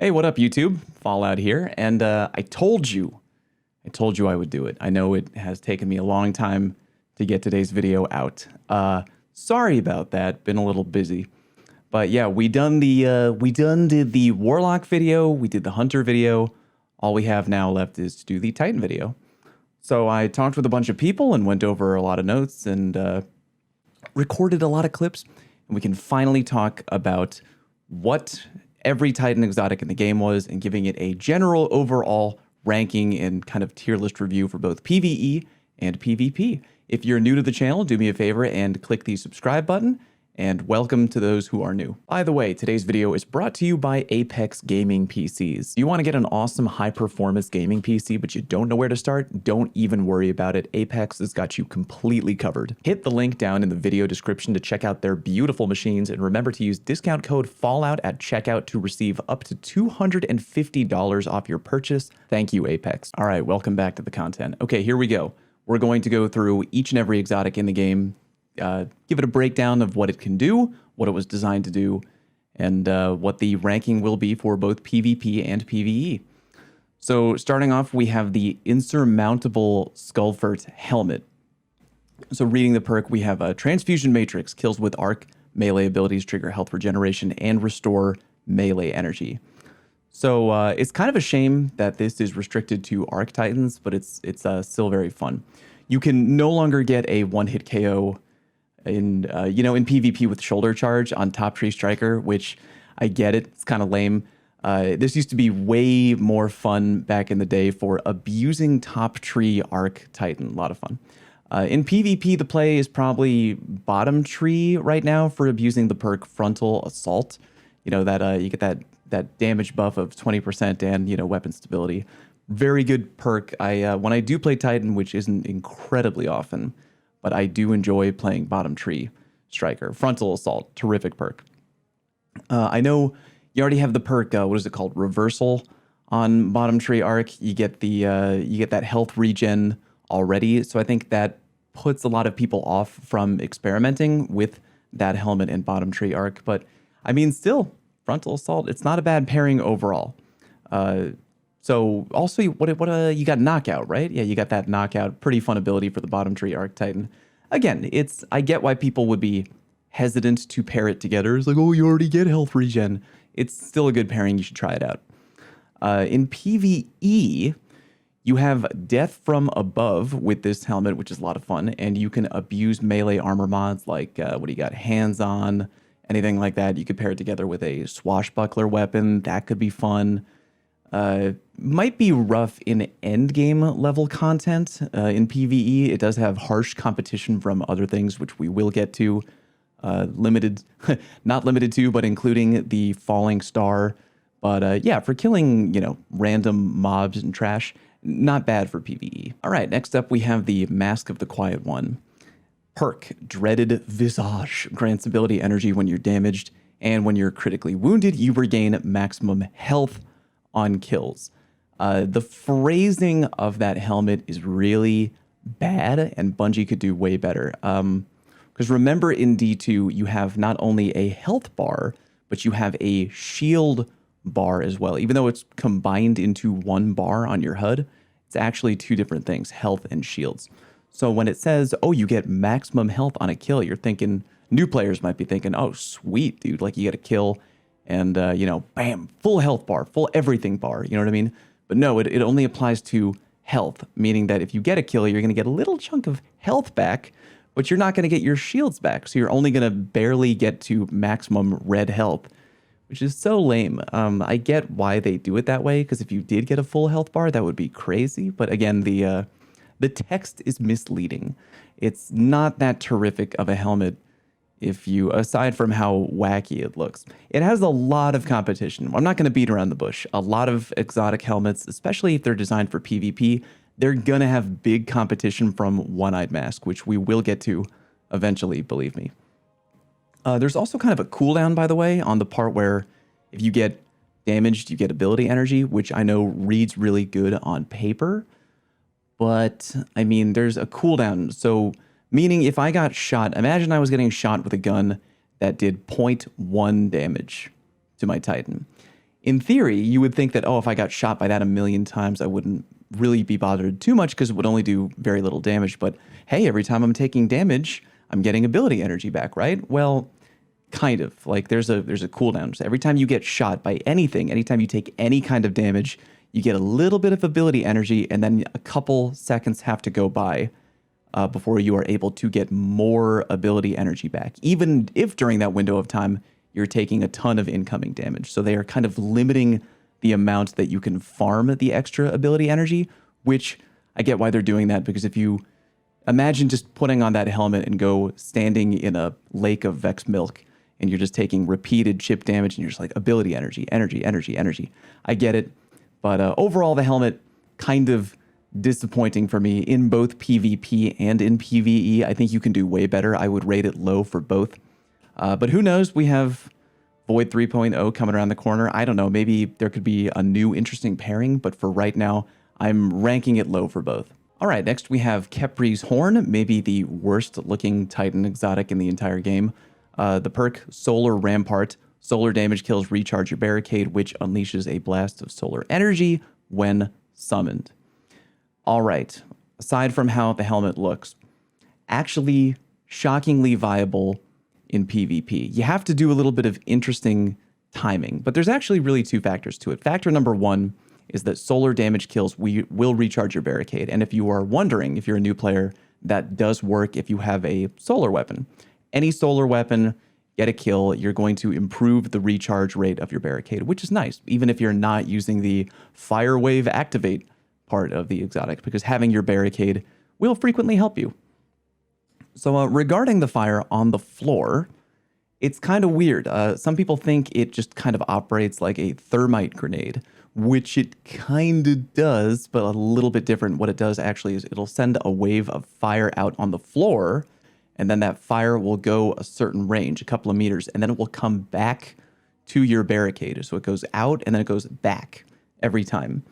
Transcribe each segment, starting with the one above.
Hey, what up, YouTube? Fallout here, and I told you I would do it. I know it has taken me a long time to get today's video out. Sorry about that. Been a little busy, but yeah, we did the Warlock video, we did the Hunter video. All we have now left is to do the Titan video. So I talked with a bunch of people and went over a lot of notes and recorded a lot of clips, and we can finally talk about what every Titan exotic in the game was and giving it a general overall ranking and kind of tier list review for both PvE and PvP. If you're new to the channel, do me a favor and click the subscribe button, and welcome to those who are new. By the way, today's video is brought to you by Apex Gaming PCs. You want to get an awesome high-performance gaming PC, but you don't know where to start? Don't even worry about it. Apex has got you completely covered. Hit the link down in the video description to check out their beautiful machines, and remember to use discount code FALLOUT at checkout to receive up to $250 off your purchase. Thank you, Apex. All right, welcome back to the content. Okay, here we go. We're going to go through each and every exotic in the game, give it a breakdown of what it can do, what it was designed to do, and what the ranking will be for both PvP and PvE. So starting off, we have the Insurmountable Skullfort helmet. So reading the perk, we have a Transfusion Matrix, kills with arc melee abilities trigger health regeneration and restore melee energy. So it's kind of a shame that this is restricted to arc titans, but it's still very fun. You can no longer get a one-hit KO in PvP with shoulder charge on top tree striker, which I get it. It's kind of lame. This used to be way more fun back in the day for abusing top tree arc titan. A lot of fun. In PvP, the play is probably bottom tree right now for abusing the perk Frontal Assault. You know that you get that damage buff of 20% and weapon stability. Very good perk. When I do play Titan, which isn't incredibly often, but I do enjoy playing bottom tree striker. Frontal Assault, terrific perk. I know you already have the perk. What is it called? Reversal on bottom tree arc. You get that health regen already. So I think that puts a lot of people off from experimenting with that helmet in bottom tree arc. But I mean, still, Frontal Assault. It's not a bad pairing overall. So also, you got Knockout, right? Yeah, you got that Knockout. Pretty fun ability for the bottom tree arc titan. Again, I get why people would be hesitant to pair it together. It's like, oh, you already get health regen. It's still a good pairing. You should try it out. In PvE, you have Death from Above with this helmet, which is a lot of fun, and you can abuse melee armor mods like what do you got? Hands on, anything like that. You could pair it together with a swashbuckler weapon. That could be fun. Might be rough in end game level content. In PvE, it does have harsh competition from other things, which we will get to. Limited, not limited to, but including the Falling Star. But yeah, for killing, random mobs and trash, not bad for PvE. All right, next up we have the Mask of the Quiet One. Perk, Dreaded Visage, grants ability energy when you're damaged, and when you're critically wounded, you regain maximum health on kills. The phrasing of that helmet is really bad, and Bungie could do way better. Because remember, in D2, you have not only a health bar, but you have a shield bar as well. Even though it's combined into one bar on your HUD, it's actually two different things, health and shields. So when it says, oh, you get maximum health on a kill, you're thinking, new players might be thinking, oh, sweet, dude, like you get a kill and, bam, full health bar, full everything bar, you know what I mean? But no, it only applies to health, meaning that if you get a kill, you're going to get a little chunk of health back, but you're not going to get your shields back. So you're only going to barely get to maximum red health, which is so lame. I get why they do it that way, because if you did get a full health bar, that would be crazy. But again, the text is misleading. It's not that terrific of a helmet if you, aside from how wacky it looks. It has a lot of competition. I'm not going to beat around the bush. A lot of exotic helmets, especially if they're designed for PvP, they're going to have big competition from One-Eyed Mask, which we will get to eventually, believe me. There's also kind of a cooldown, by the way, on the part where if you get damaged, you get ability energy, which I know reads really good on paper. But, I mean, there's a cooldown. So, meaning if I got shot, imagine I was getting shot with a gun that did 0.1 damage to my Titan. In theory, you would think that, oh, if I got shot by that a million times, I wouldn't really be bothered too much because it would only do very little damage. But hey, every time I'm taking damage, I'm getting ability energy back, right? Well, kind of. Like there's a cooldown. So every time you get shot by anything, anytime you take any kind of damage, you get a little bit of ability energy, and then a couple seconds have to go by before you are able to get more ability energy back, even if during that window of time you're taking a ton of incoming damage. So they are kind of limiting the amount that you can farm the extra ability energy, which I get why they're doing that, because if you imagine just putting on that helmet and go standing in a lake of Vex milk and you're just taking repeated chip damage and you're just like ability energy, energy, energy, energy. I get it. But overall, the helmet kind of disappointing for me in both PvP and in PvE. I think you can do way better. I would rate it low for both. But who knows? We have Void 3.0 coming around the corner. I don't know. Maybe there could be a new interesting pairing. But for right now, I'm ranking it low for both. All right, next we have Khepri's Horn, maybe the worst looking Titan exotic in the entire game. The perk Solar Rampart. Solar damage kills recharge your barricade, which unleashes a blast of solar energy when summoned. All right, aside from how the helmet looks, actually shockingly viable in PvP. You have to do a little bit of interesting timing, but there's actually really two factors to it. Factor number one is that solar damage kills will recharge your barricade. And if you are wondering, if you're a new player, that does work if you have a solar weapon. Any solar weapon, get a kill, you're going to improve the recharge rate of your barricade, which is nice, even if you're not using the Fire Wave Activate part of the exotic, because having your barricade will frequently help you. So regarding the fire on the floor, it's kind of weird. Some people think it just kind of operates like a thermite grenade, which it kind of does, but a little bit different. What it does actually is it'll send a wave of fire out on the floor, and then that fire will go a certain range, a couple of meters, and then it will come back to your barricade. So it goes out and then it goes back every time.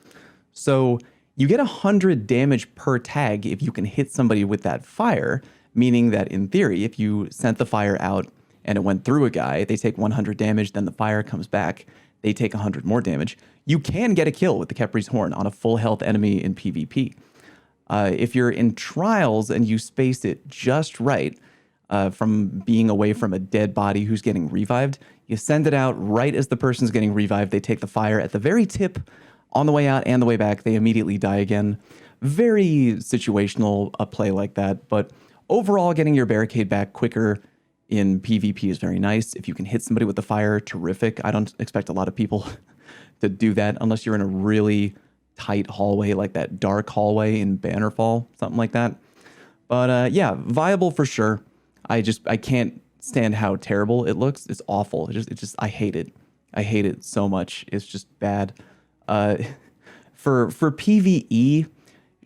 So you get 100 damage per tag if you can hit somebody with that fire, meaning that in theory, if you sent the fire out and it went through a guy, they take 100 damage, then the fire comes back, they take 100 more damage. You can get a kill with the Khepri's Horn on a full health enemy in PvP. If you're in trials and you space it just right, from being away from a dead body who's getting revived, you send it out right as the person's getting revived. They take the fire at the very tip on the way out and the way back. They immediately die again. Very situational, a play like that. But overall, getting your barricade back quicker in PvP is very nice. If you can hit somebody with the fire, terrific. I don't expect a lot of people to do that unless you're in a really tight hallway, like that dark hallway in Bannerfall, something like that. But yeah, viable for sure. I can't stand how terrible it looks. It's awful. I hate it. I hate it so much. It's just bad. For PvE,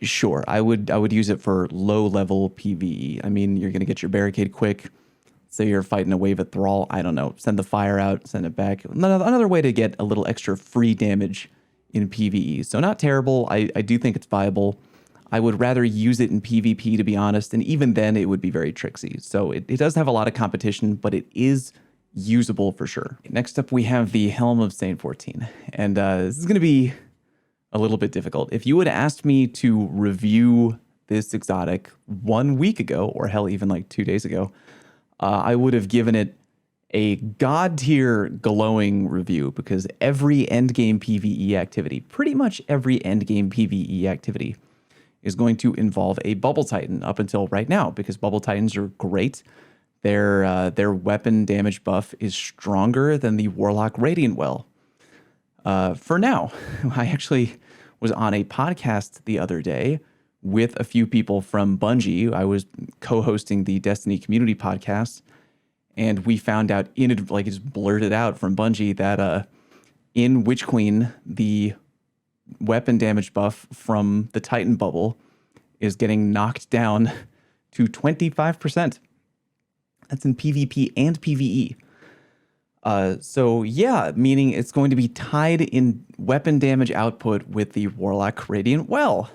sure, I would use it for low level PvE. I mean, you're gonna get your barricade quick. Say you're fighting a wave of thrall. I don't know. Send the fire out. Send it back. Another way to get a little extra free damage in PvE. So not terrible. I do think it's viable. I would rather use it in PvP, to be honest, and even then it would be very tricksy. So it does have a lot of competition, but it is usable for sure. Next up, we have the Helm of Saint-14, and this is going to be a little bit difficult. If you had asked me to review this exotic 1 week ago, or hell, even like 2 days ago, I would have given it a god tier glowing review, because every endgame PvE activity, pretty much every endgame PvE activity, is going to involve a Bubble Titan up until right now, because Bubble Titans are great. Their weapon damage buff is stronger than the Warlock Radiant Well. For now, I actually was on a podcast the other day with a few people from Bungie. I was co-hosting the Destiny community podcast, and we found out it's blurted out from Bungie that in Witch Queen, the weapon damage buff from the Titan bubble is getting knocked down to 25%. That's in PvP and PvE. So yeah, meaning it's going to be tied in weapon damage output with the Warlock Radiant Well.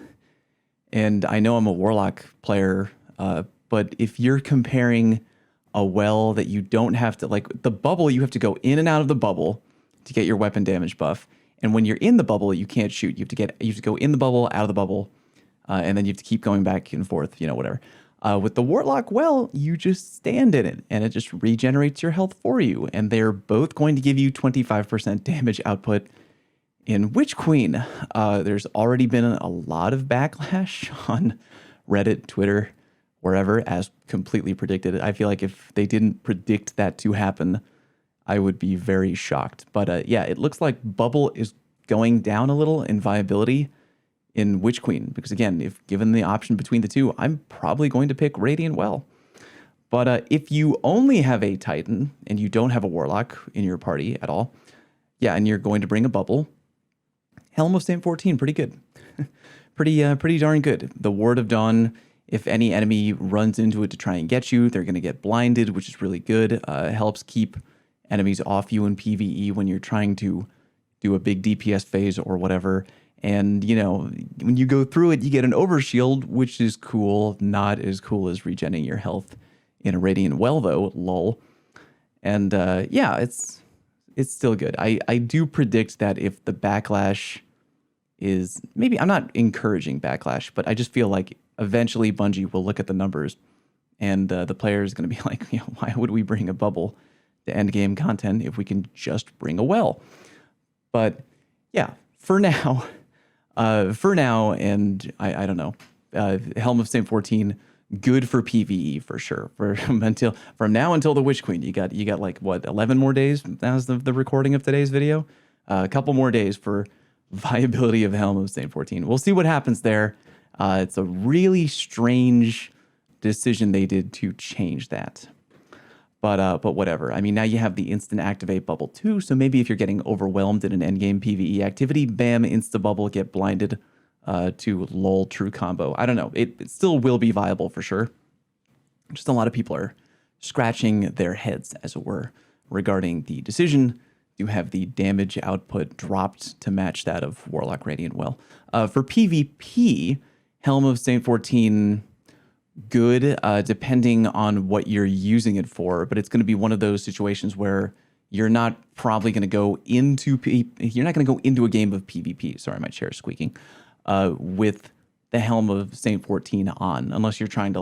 And I know I'm a Warlock player, but if you're comparing a well that you don't have to, like the bubble, you have to go in and out of the bubble, to get your weapon damage buff. And when you're in the bubble, you can't shoot. You have to go in the bubble, out of the bubble, and then you have to keep going back and forth, whatever. With the Warlock, well, you just stand in it, and it just regenerates your health for you. And they're both going to give you 25% damage output. In Witch Queen, there's already been a lot of backlash on Reddit, Twitter, wherever, as completely predicted. I feel like if they didn't predict that to happen, I would be very shocked. But yeah, it looks like Bubble is going down a little in viability in Witch Queen. Because again, if given the option between the two, I'm probably going to pick Radiant Well. But if you only have a Titan and you don't have a Warlock in your party at all, yeah, and you're going to bring a Bubble, Helm of Saint-14, pretty good. pretty darn good. The Ward of Dawn, if any enemy runs into it to try and get you, they're going to get blinded, which is really good. Helps keep enemies off you in PvE when you're trying to do a big DPS phase or whatever. And, when you go through it, you get an overshield, which is cool. Not as cool as regenerating your health in a Radiant Well, though, lol. And yeah, it's still good. I do predict that if the backlash is, maybe I'm not encouraging backlash, but I just feel like eventually Bungie will look at the numbers and the player is going to be like, why would we bring a bubble to end game content if we can just bring a well? But yeah, for now, and I don't know, Helm of Saint-14, good for PvE for sure. From now until the Witch Queen, you got like what, 11 more days as the recording of today's video, a couple more days for viability of Helm of Saint-14. We'll see what happens there. It's a really strange decision they did to change that. But whatever. I mean, now you have the instant activate bubble too. So maybe if you're getting overwhelmed in an endgame PvE activity, bam, insta bubble, get blinded to lol true combo. I don't know. It still will be viable for sure. Just a lot of people are scratching their heads, as it were, regarding the decision to have the damage output dropped to match that of Warlock Radiant Well. For PvP, Helm of Saint-14, good, depending on what you're using it for, but it's going to be one of those situations where you're not probably going to go into a game of PvP. Sorry, my chair is squeaking. With the Helm of Saint-14 on, unless you're trying to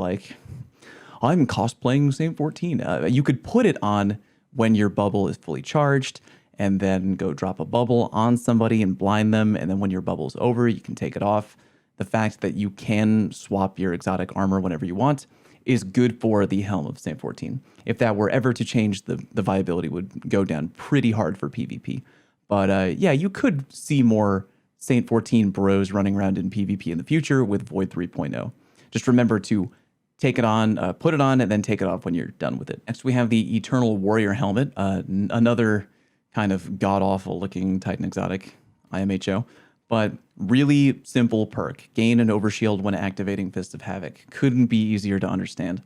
I'm cosplaying Saint-14. You could put it on when your bubble is fully charged, and then go drop a bubble on somebody and blind them, and then when your bubble's over, you can take it off. The fact that you can swap your exotic armor whenever you want is good for the Helm of Saint-14. If that were ever to change, the viability would go down pretty hard for PvP. But yeah, you could see more Saint-14 bros running around in PvP in the future with Void 3.0. Just remember to take it on, put it on, and then take it off when you're done with it. Next, we have the Eternal Warrior Helmet, another kind of god-awful looking Titan exotic, IMHO. But really simple perk. Gain an overshield when activating Fist of Havoc. Couldn't be easier to understand.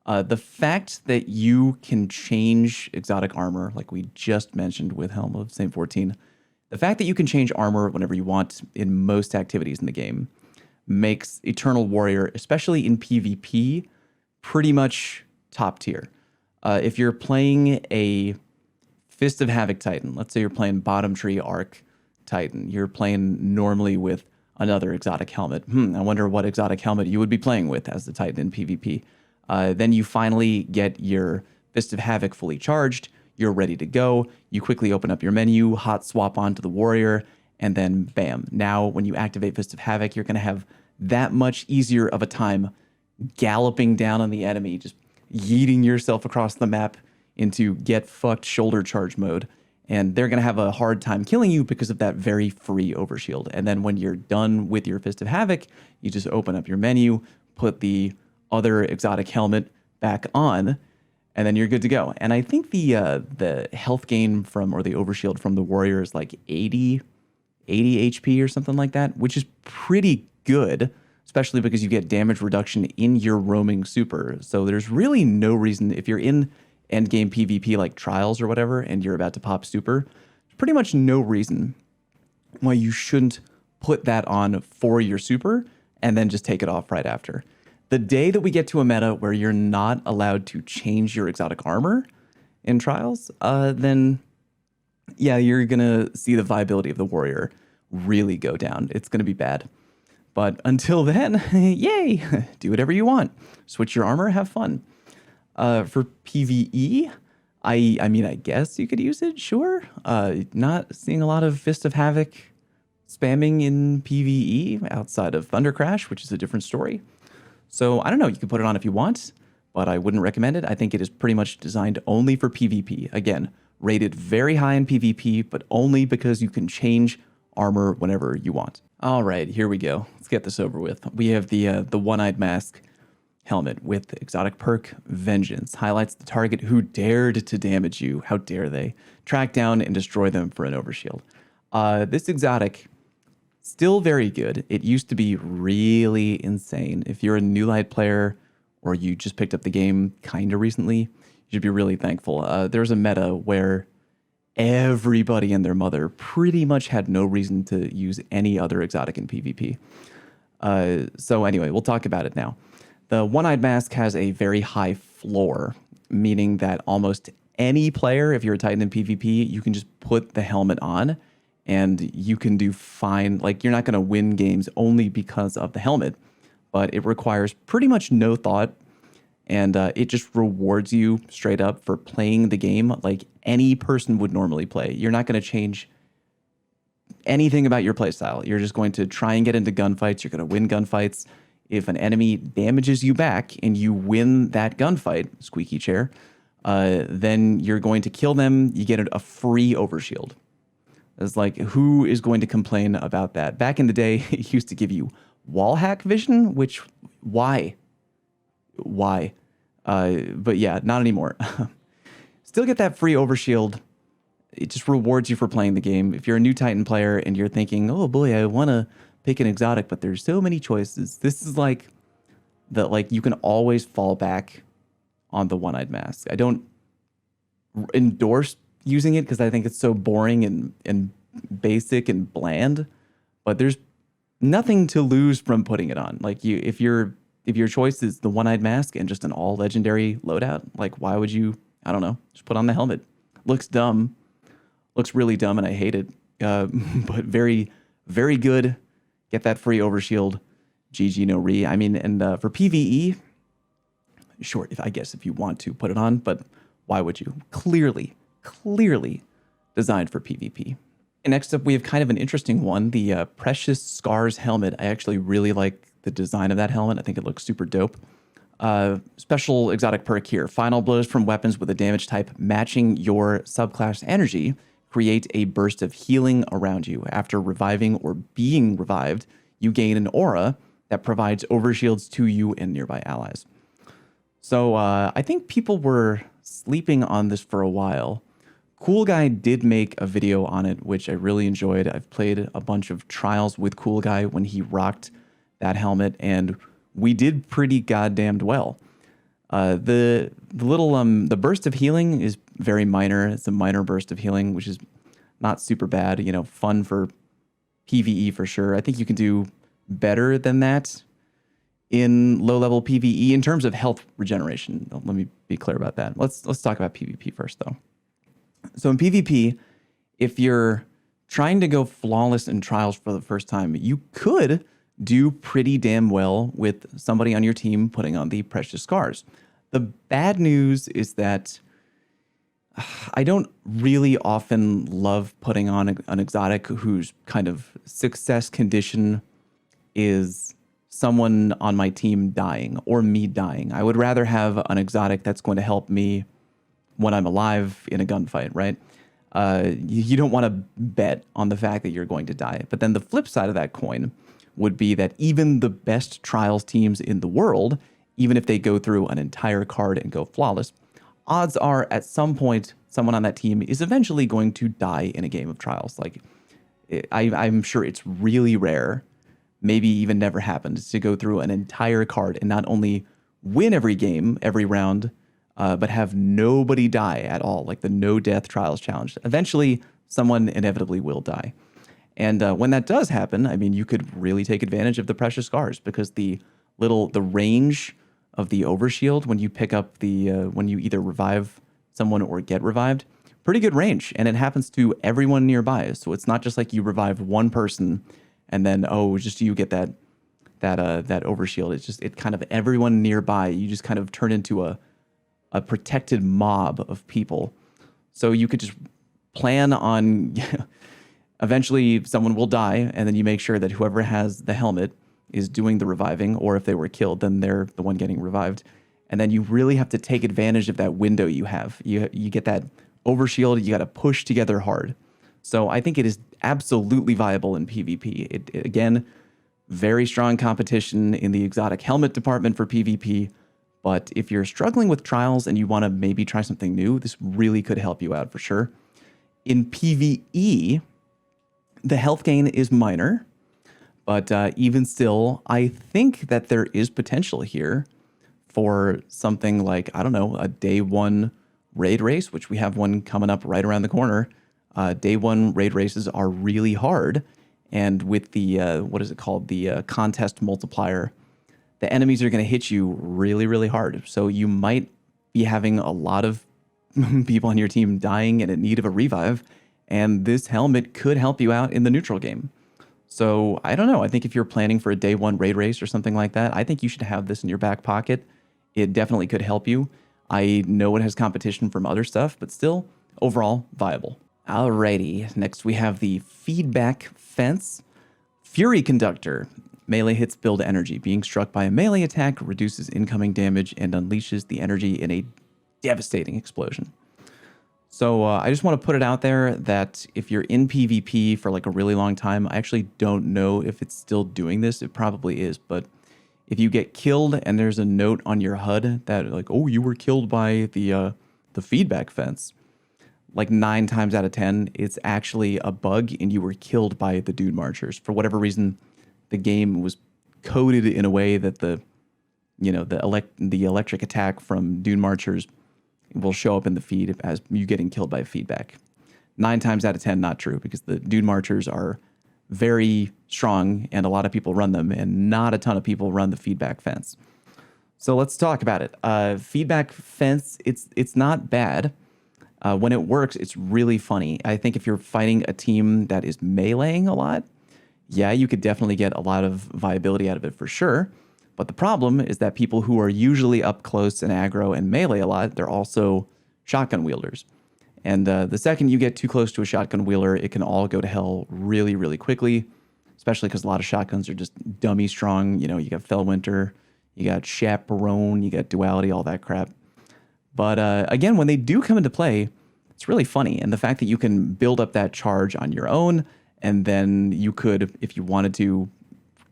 The fact that you can change exotic armor, like we just mentioned with Helm of Saint-14, the fact that you can change armor whenever you want in most activities in the game makes Eternal Warrior, especially in PvP, pretty much top tier. If you're playing a Fist of Havoc Titan, let's say you're playing Bottom Tree Arc Titan, you're playing normally with another exotic helmet. I wonder what exotic helmet you would be playing with as the Titan in PvP. Then you finally get your Fist of Havoc fully charged. You're ready to go. You quickly open up your menu, hot swap onto the warrior, and then bam. Now, when you activate Fist of Havoc, you're going to have that much easier of a time galloping down on the enemy, just yeeting yourself across the map into get fucked shoulder charge mode. And they're going to have a hard time killing you because of that very free overshield. And then when you're done with your Fist of Havoc, you just open up your menu, put the other exotic helmet back on, and then you're good to go. And I think the health gain from, or the overshield from the warrior is like 80 HP or something like that, which is pretty good, especially because you get damage reduction in your roaming super. So there's really no reason, if you're in endgame PvP like trials or whatever, and you're about to pop super, there's pretty much no reason why you shouldn't put that on for your super and then just take it off right after. The day that we get to a meta where you're not allowed to change your exotic armor in trials, then yeah, you're going to see the viability of the warrior really go down. It's going to be bad. But until then, yay, do whatever you want. Switch your armor, have fun. For PvE, I mean, I guess you could use it, sure. Not seeing a lot of Fist of Havoc spamming in PvE outside of Thunder Crash, which is a different story. So I don't know, you can put it on if you want, but I wouldn't recommend it. I think it is pretty much designed only for PvP. Again, rated very high in PvP, but only because you can change armor whenever you want. All right, here we go. Let's get this over with. We have the One-Eyed Mask helmet with exotic perk Vengeance. Highlights the target who dared to damage you. How dare they? Track down and destroy them for an overshield. This exotic, still very good. It used to be really insane. If you're a new light player or you just picked up the game kind of recently, you should be really thankful. There's a meta where everybody and their mother pretty much had no reason to use any other exotic in PvP. So anyway, we'll talk about it now. The One-Eyed Mask has a very high floor, meaning that almost any player, if you're a Titan in PvP, you can just put the helmet on and you can do fine. Like, you're not going to win games only because of the helmet, but it requires pretty much no thought. And it just rewards you straight up for playing the game like any person would normally play. You're not going to change anything about your playstyle. You're just going to try and get into gunfights. You're going to win gunfights. If an enemy damages you back and you win that gunfight, squeaky chair, then you're going to kill them. You get a free overshield. It's like, who is going to complain about that? Back in the day, it used to give you wall hack vision, which, why? But yeah, not anymore. Still get that free overshield. It just rewards you for playing the game. If you're a new Titan player and you're thinking, oh boy, I want to pick an exotic, but there's so many choices. This is like you can always fall back on the One-Eyed Mask. I don't endorse using it because I think it's so boring and basic and bland, but there's nothing to lose from putting it on. Like, if your choice is the One-Eyed Mask and just an all legendary loadout, like, why would you, I don't know, just put on the helmet? Looks dumb. Looks really dumb, and I hate it. But very, very good. Get that free overshield. GG no re. I mean, and for PvE, sure, I guess if you want to put it on, but why would you? Clearly designed for PvP. And next up, we have kind of an interesting one, the Precious Scars helmet. I actually really like the design of that helmet. I think it looks super dope. Special exotic perk here. Final blows from weapons with a damage type matching your subclass energy create a burst of healing around you. After reviving or being revived, you gain an aura that provides overshields to you and nearby allies. So I think people were sleeping on this for a while. Cool Guy did make a video on it, which I really enjoyed. I've played a bunch of trials with Cool Guy when he rocked that helmet, and we did pretty goddamned well. The burst of healing is very minor. It's a minor burst of healing, which is not super bad. You know, fun for PvE for sure. I think you can do better than that in low-level PvE in terms of health regeneration. Let me be clear about that. Let's talk about PvP first, though. So in PvP, if you're trying to go flawless in trials for the first time, you could do pretty damn well with somebody on your team putting on the Precious Scars. The bad news is that I don't really often love putting on an exotic whose kind of success condition is someone on my team dying or me dying. I would rather have an exotic that's going to help me when I'm alive in a gunfight, right? You don't want to bet on the fact that you're going to die. But then the flip side of that coin would be that even the best trials teams in the world, even if they go through an entire card and go flawless, odds are at some point someone on that team is eventually going to die in a game of trials. Like, I'm sure it's really rare, maybe even never happened, to go through an entire card and not only win every game, every round, but have nobody die at all, like the no death trials challenge. Eventually, someone inevitably will die. And when that does happen, I mean, you could really take advantage of the Precious Scars because the range of the overshield when you pick up when you either revive someone or get revived, pretty good range, and it happens to everyone nearby. So it's not just like you revive one person and then, oh, just you get that overshield. It's just, it kind of everyone nearby, you just kind of turn into a protected mob of people. So you could just plan on eventually someone will die, and then you make sure that whoever has the helmet is doing the reviving, or if they were killed, then they're the one getting revived. And then you really have to take advantage of that window you have. You get that overshield, you got to push together hard. So I think it is absolutely viable in PvP. It again, very strong competition in the exotic helmet department for PvP. But if you're struggling with trials and you want to maybe try something new, this really could help you out for sure. In PvE, the health gain is minor, but even still, I think that there is potential here for something like, I don't know, a day one raid race, which we have one coming up right around the corner. Day one raid races are really hard. And with the, what is it called? The contest multiplier, the enemies are going to hit you really, really hard. So you might be having a lot of people on your team dying and in need of a revive. And this helmet could help you out in the neutral game. So I don't know. I think if you're planning for a day one raid race or something like that, I think you should have this in your back pocket. It definitely could help you. I know it has competition from other stuff, but still overall viable. Alrighty, next we have the Feedback Fence. Fury Conductor. Melee hits build energy. Being struck by a melee attack reduces incoming damage and unleashes the energy in a devastating explosion. So I just want to put it out there that if you're in PvP for like a really long time, I actually don't know if it's still doing this. It probably is, but if you get killed and there's a note on your HUD that like, oh, you were killed by the Feedback Fence, like 9 times out of 10, it's actually a bug and you were killed by the Dune Marchers. For whatever reason, the game was coded in a way that the electric attack from Dune Marchers will show up in the feed as you getting killed by feedback. 9 times out of 10, not true, because the Dune Marchers are very strong and a lot of people run them, and not a ton of people run the Feedback Fence. So let's talk about it. Feedback Fence, it's not bad. When it works, it's really funny. I think if you're fighting a team that is meleeing a lot, yeah, you could definitely get a lot of viability out of it for sure. But the problem is that people who are usually up close and aggro and melee a lot, they're also shotgun wielders. And the second you get too close to a shotgun wielder, it can all go to hell really, really quickly, especially because a lot of shotguns are just dummy strong. You know, you got Fellwinter, you got Chaperone, you got Duality, all that crap. But again, when they do come into play, it's really funny. And the fact that you can build up that charge on your own, and then you could, if you wanted to,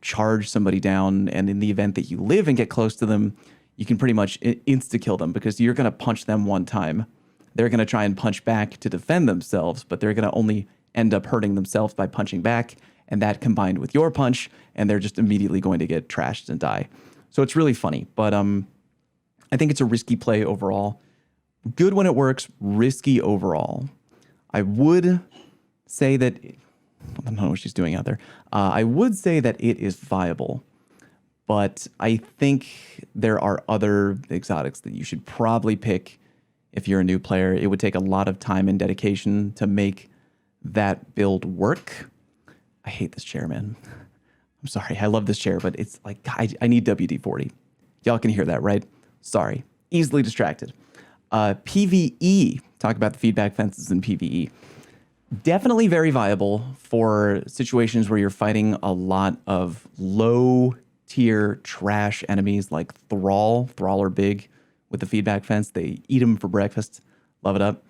charge somebody down, and in the event that you live and get close to them, you can pretty much insta-kill them, because you're going to punch them one time. They're going to try and punch back to defend themselves, but they're going to only end up hurting themselves by punching back, and that combined with your punch, and they're just immediately going to get trashed and die. So it's really funny, but I think it's a risky play overall. Good when it works, risky overall. I would say that, I don't know what she's doing out there. I would say that it is viable, but I think there are other exotics that you should probably pick if you're a new player. It would take a lot of time and dedication to make that build work. I hate this chair, man. I'm sorry. I love this chair, but it's like, I need WD-40. Y'all can hear that, right? Sorry. Easily distracted. PvE. Talk about the feedback fences in PvE. Definitely very viable for situations where you're fighting a lot of low-tier trash enemies like Thrall. Thrall are big with the feedback fence. They eat them for breakfast. Love it up.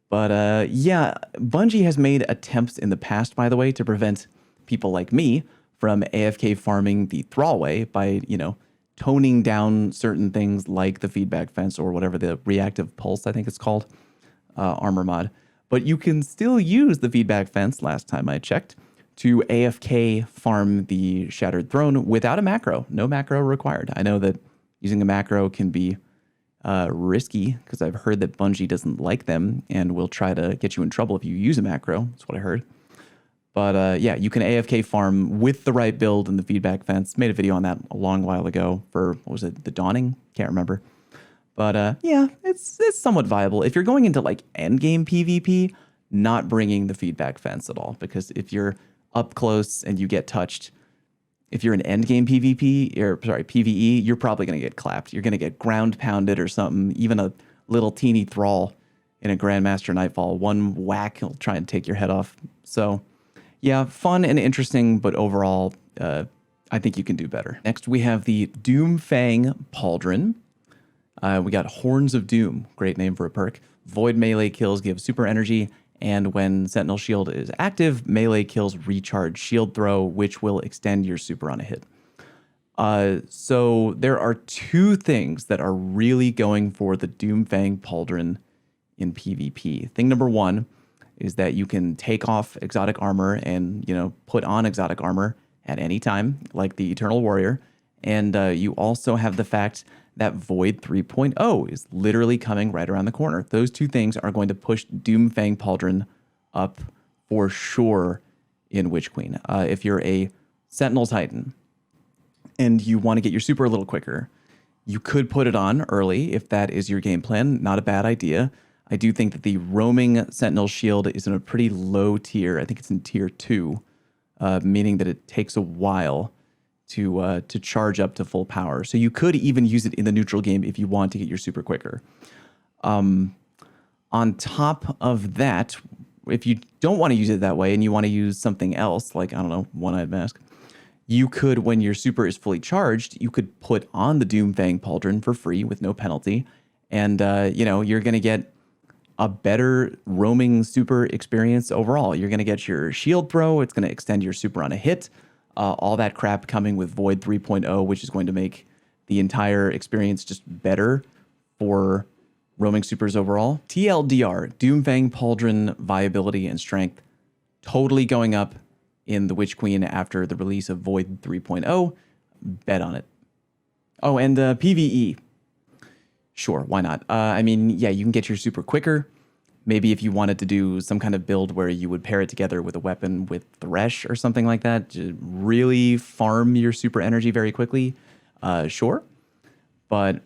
But yeah, Bungie has made attempts in the past, by the way, to prevent people like me from AFK farming the Thrall way by, you know, toning down certain things like the feedback fence or whatever, the reactive pulse, I think it's called, armor mod. But you can still use the feedback fence, last time I checked, to AFK farm the Shattered Throne without a macro. No macro required. I know that using a macro can be risky, because I've heard that Bungie doesn't like them and will try to get you in trouble if you use a macro. That's what I heard. But yeah, you can AFK farm with the right build and the feedback fence. Made a video on that a long while ago for, what was it, The Dawning? Can't remember. But yeah, it's somewhat viable. If you're going into like endgame PvP, not bringing the feedback fence at all, because if you're up close and you get touched, if you're in endgame PvE, you're probably going to get clapped. You're going to get ground pounded or something. Even a little teeny thrall in a Grandmaster Nightfall, one whack, he'll try and take your head off. So yeah, fun and interesting, but overall, I think you can do better. Next, we have the Doom Fang Pauldron. We got Horns of Doom, great name for a perk. Void melee kills give super energy, and when Sentinel Shield is active, melee kills recharge shield throw, which will extend your super on a hit. So there are two things that are really going for the Doom Fang Pauldron in PvP. Thing number one is that you can take off exotic armor and, put on exotic armor at any time, like the Eternal Warrior. And you also have the fact that Void 3.0 is literally coming right around the corner. Those two things are going to push Doom Fang Pauldron up for sure in Witch Queen. If you're a Sentinel Titan and you want to get your super a little quicker, you could put it on early if that is your game plan. Not a bad idea. I do think that the roaming Sentinel Shield is in a pretty low tier. I think it's in tier 2, meaning that it takes a while to charge up to full power. So you could even use it in the neutral game if you want to get your super quicker. On top of that, if you don't want to use it that way and you want to use something else, like, I don't know, One-Eyed Mask, you could, when your super is fully charged, you could put on the Doom Fang Pauldron for free with no penalty. And, you're going to get a better roaming super experience overall. You're going to get your shield throw. It's going to extend your super on a hit. All that crap coming with Void 3.0, which is going to make the entire experience just better for roaming supers overall. TLDR, Doomfang Pauldron viability and strength totally going up in the Witch Queen after the release of Void 3.0. Bet on it. Oh, and PvE. Sure, why not? Yeah, you can get your super quicker. Maybe if you wanted to do some kind of build where you would pair it together with a weapon with Thresh or something like that to really farm your super energy very quickly, sure. But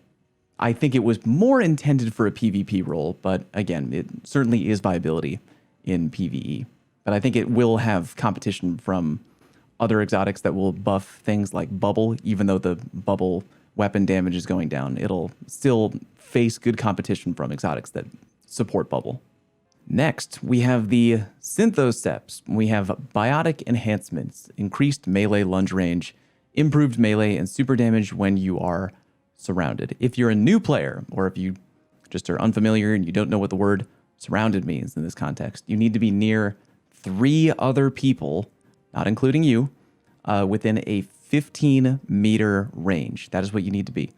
I think it was more intended for a PvP role, but again, it certainly is viability in PvE. But I think it will have competition from other exotics that will buff things like Bubble, even though the Bubble weapon damage is going down. It'll still face good competition from exotics that support Bubble. Next, we have the Synthoceps. We have biotic enhancements, increased melee lunge range, improved melee and super damage when you are surrounded. If you're a new player, or if you just are unfamiliar and you don't know what the word surrounded means in this context, you need to be near 3 other people, not including you, within a 15-meter range. That is what you need to be.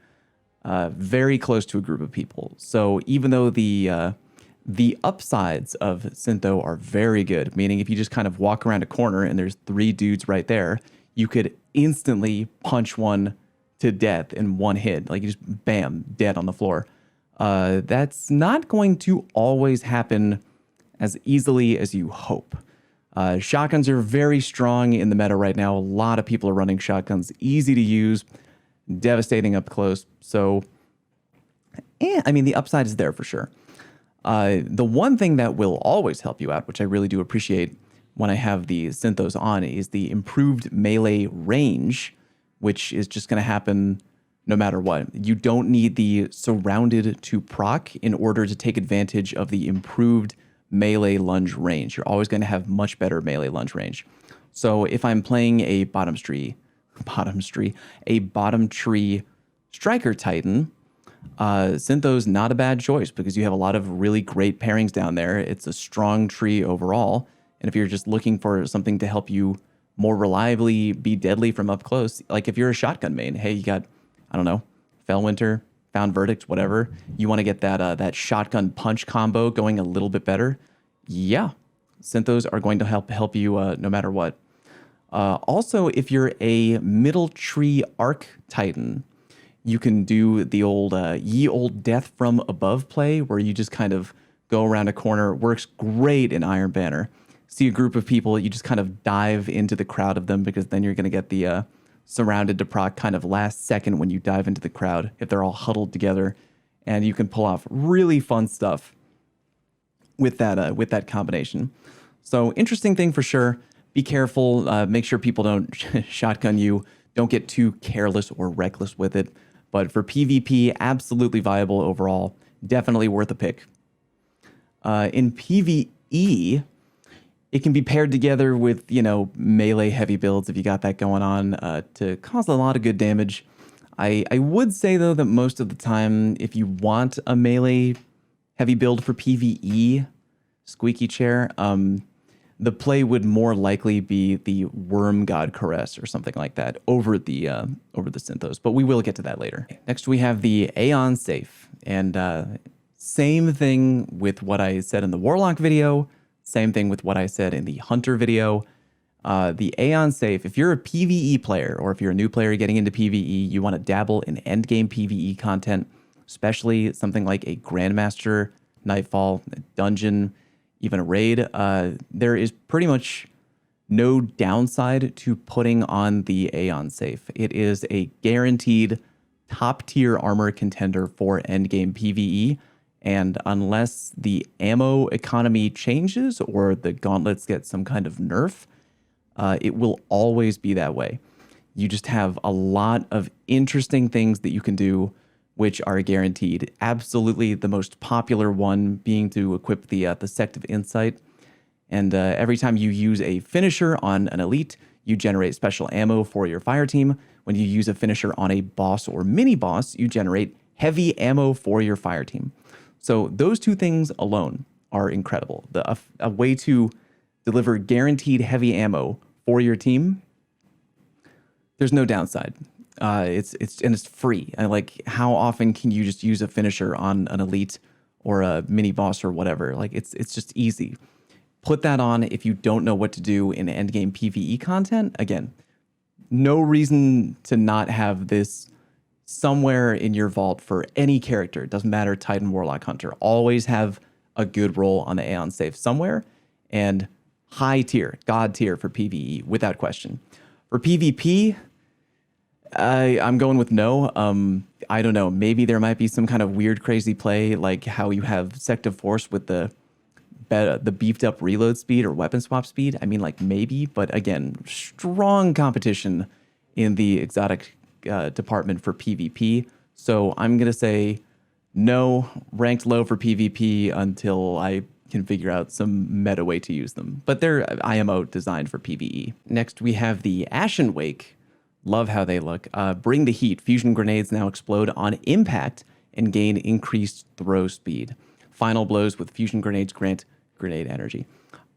Very close to a group of people. So even though the upsides of Syntho are very good, meaning if you just kind of walk around a corner and there's 3 dudes right there, you could instantly punch one to death in one hit. Like, you just, bam, dead on the floor. That's not going to always happen as easily as you hope. Shotguns are very strong in the meta right now. A lot of people are running shotguns. Easy to use, devastating up close. So, the upside is there for sure. The one thing that will always help you out, which I really do appreciate when I have the Synthos on, is the improved melee range, which is just going to happen no matter what. You don't need the surrounded to proc in order to take advantage of the improved melee lunge range. You're always going to have much better melee lunge range. So if I'm playing a bottom tree striker titan, Syntho's not a bad choice because you have a lot of really great pairings down there. It's a strong tree overall. And if you're just looking for something to help you more reliably be deadly from up close, like if you're a shotgun main, hey, you got, I don't know, Fellwinter, Found Verdict, whatever. You want to get that shotgun punch combo going a little bit better. Yeah, Synthos are going to help you no matter what. Also, if you're a middle tree arc titan, you can do the old ye old death from above play where you just kind of go around a corner. It works great in Iron Banner. See a group of people, you just kind of dive into the crowd of them because then you're going to get the surrounded to proc kind of last second when you dive into the crowd if they're all huddled together and you can pull off really fun stuff with that combination. So interesting thing for sure. Be careful. Make sure people don't shotgun you. Don't get too careless or reckless with it. But for PvP, absolutely viable overall. Definitely worth a pick. In PvE, it can be paired together with, melee heavy builds if you got that going on to cause a lot of good damage. I would say, though, that most of the time, if you want a melee heavy build for PvE, squeaky chair, the play would more likely be the Wormgod Caress or something like that over the Synthos, but we will get to that later. Next, we have the Aeon Safe, and same thing with what I said in the Warlock video, same thing with what I said in the Hunter video. The Aeon Safe, if you're a PvE player or if you're a new player getting into PvE, you want to dabble in endgame PvE content, especially something like a Grandmaster, Nightfall, a dungeon, even a raid, there is pretty much no downside to putting on the Aeon Safe. It is a guaranteed top-tier armor contender for endgame PvE, and unless the ammo economy changes or the gauntlets get some kind of nerf, it will always be that way. You just have a lot of interesting things that you can do which are guaranteed. Absolutely the most popular one being to equip the Sect of Insight. And every time you use a finisher on an elite, you generate special ammo for your fire team. When you use a finisher on a boss or mini boss, you generate heavy ammo for your fire team. So those two things alone are incredible. A way to deliver guaranteed heavy ammo for your team, there's no downside. It's free. And like, how often can you just use a finisher on an elite or a mini boss or whatever? Like, it's just easy. Put that on if you don't know what to do in endgame PvE content. Again, no reason to not have this somewhere in your vault for any character. It doesn't matter, Titan, Warlock, Hunter. Always have a good roll on the Aeon Safe somewhere, and high tier, god tier for PvE without question. For PvP, I'm going with no. I don't know. Maybe there might be some kind of weird, crazy play, like how you have Sect of Force with the beefed up reload speed or weapon swap speed. I mean, like maybe, but again, strong competition in the exotic department for PvP. So I'm gonna say no, ranked low for PvP until I can figure out some meta way to use them. But they're IMO designed for PvE. Next, we have the Ashen Wake. Love how they look. Bring the heat. Fusion grenades now explode on impact and gain increased throw speed. Final blows with fusion grenades grant grenade energy.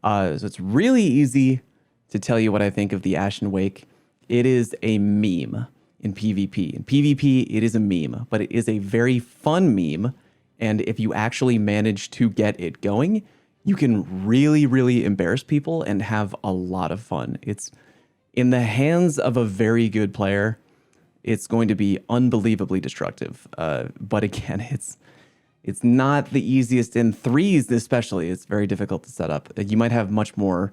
So it's really easy to tell you what I think of the Ashen Wake. It is a meme in PvP. In PvP, it is a meme, but it is a very fun meme. And if you actually manage to get it going, you can really, really embarrass people and have a lot of fun. It's in the hands of a very good player, it's going to be unbelievably destructive. But again, it's not the easiest in threes, especially. It's very difficult to set up. You might have much more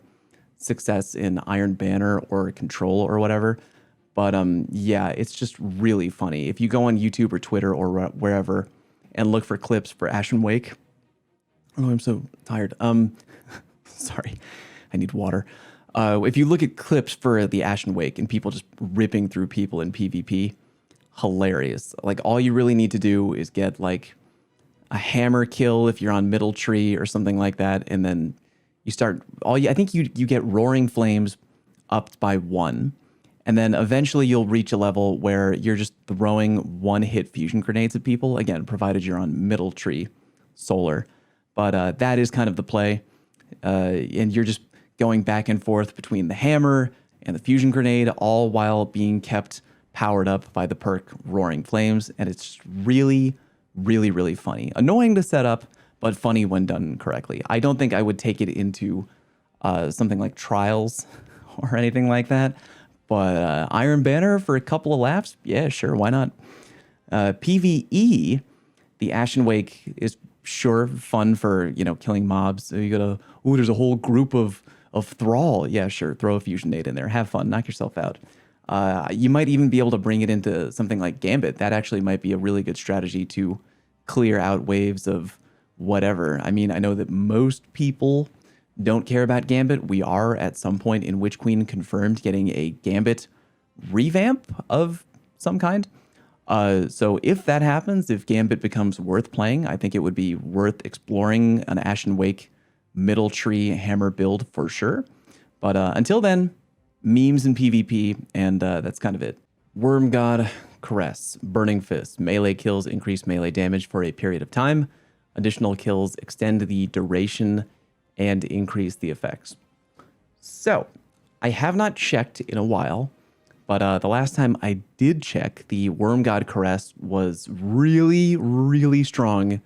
success in Iron Banner or Control or whatever. But yeah, it's just really funny. If you go on YouTube or Twitter or wherever and look for clips for Ashen Wake. Oh, I'm so tired. Sorry, I need water. If you look at clips for the Ashen Wake and people just ripping through people in PvP, hilarious. Like, all you really need to do is get like a hammer kill if you're on middle tree or something like that, and then you start I think you get roaring flames upped by 1, and then eventually you'll reach a level where you're just throwing one-hit fusion grenades at people. Again, provided you're on middle tree solar, but that is kind of the play, and you're just going back and forth between the hammer and the fusion grenade, all while being kept powered up by the perk Roaring Flames. And it's really, really, really funny. Annoying to set up, but funny when done correctly. I don't think I would take it into something like Trials or anything like that. But Iron Banner for a couple of laughs? Yeah, sure, why not? PvE, the Ashen Wake is sure fun for, killing mobs. So you gotta, there's a whole group of Thrall. Yeah, sure. Throw a fusion nade in there. Have fun. Knock yourself out. You might even be able to bring it into something like Gambit. That actually might be a really good strategy to clear out waves of whatever. I mean, I know that most people don't care about Gambit. We are at some point in Witch Queen confirmed getting a Gambit revamp of some kind. So if that happens, if Gambit becomes worth playing, I think it would be worth exploring an Ashen Wake middle tree hammer build for sure. But until then, memes and PvP, and that's kind of it. Wormgod Caress, Burning Fist. Melee kills increase melee damage for a period of time. Additional kills extend the duration and increase the effects. So, I have not checked in a while, but the last time I did check, the Wormgod Caress was really, really strong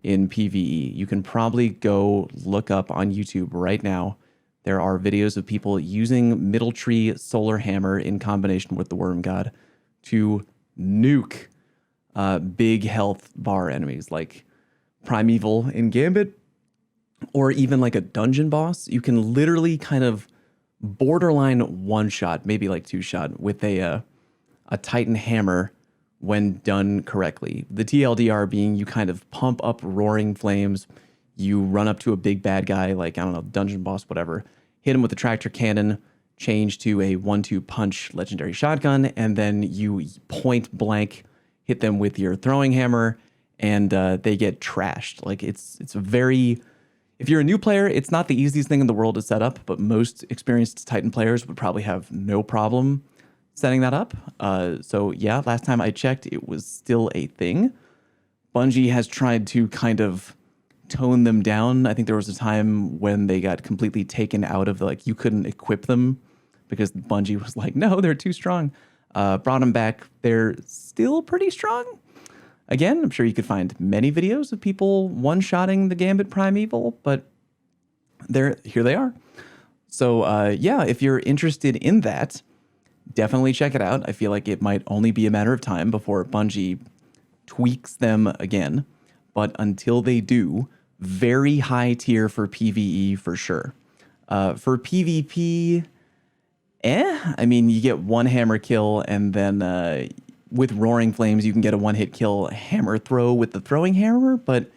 in PvE. You can probably go look up on YouTube right now. There are videos of people using Middle Tree Solar Hammer in combination with the Wormgod to nuke big health bar enemies like Primeval in Gambit, or even like a dungeon boss. You can literally kind of borderline one-shot, maybe like two-shot, with a Titan Hammer when done correctly. The TLDR being you kind of pump up roaring flames, you run up to a big bad guy, like, I don't know, dungeon boss, whatever, hit him with a tractor cannon, change to a 1-2 punch legendary shotgun, and then you point blank hit them with your throwing hammer, and they get trashed. Like, it's a very... If you're a new player, it's not the easiest thing in the world to set up, but most experienced Titan players would probably have no problem setting that up. So yeah, last time I checked, it was still a thing. Bungie has tried to kind of tone them down. I think there was a time when they got completely taken out of like, you couldn't equip them because Bungie was like, no, they're too strong. Brought them back. They're still pretty strong. Again, I'm sure you could find many videos of people one-shotting the Gambit Primeval, but here they are. So yeah, if you're interested in that, definitely check it out. I feel like it might only be a matter of time before Bungie tweaks them again. But until they do, very high tier for PvE for sure. For PvP, I mean, you get one hammer kill, and then with Roaring Flames, you can get a one-hit kill hammer throw with the throwing hammer, but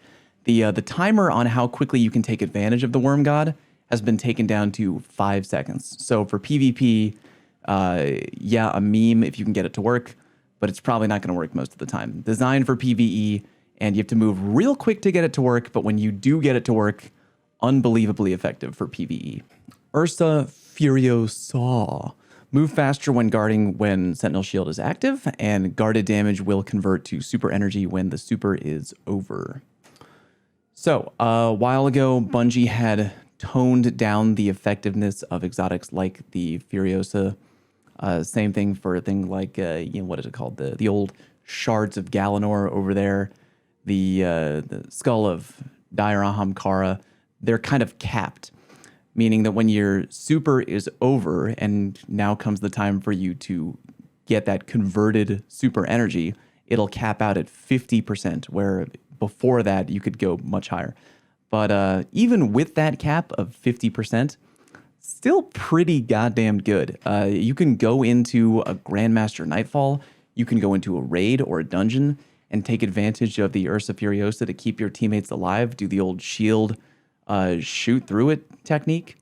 the timer on how quickly you can take advantage of the Wormgod has been taken down to 5 seconds. So for PvP, yeah, a meme if you can get it to work, but it's probably not going to work most of the time. Designed for PvE, and you have to move real quick to get it to work, but when you do get it to work, unbelievably effective for PvE. Ursa Furiosa. Move faster when guarding when Sentinel Shield is active, and guarded damage will convert to super energy when the super is over. So, a while ago, Bungie had toned down the effectiveness of exotics like the Furiosa. Same thing for a thing like, what is it called? The old Shards of Galanor over there. The Skull of Dairaham Kara. They're kind of capped, meaning that when your super is over and now comes the time for you to get that converted super energy, it'll cap out at 50%, where before that you could go much higher. But even with that cap of 50%, still pretty goddamn good. You can go into a Grandmaster Nightfall, you can go into a raid or a dungeon and take advantage of the Ursa Furiosa to keep your teammates alive, do the old shield shoot through it technique.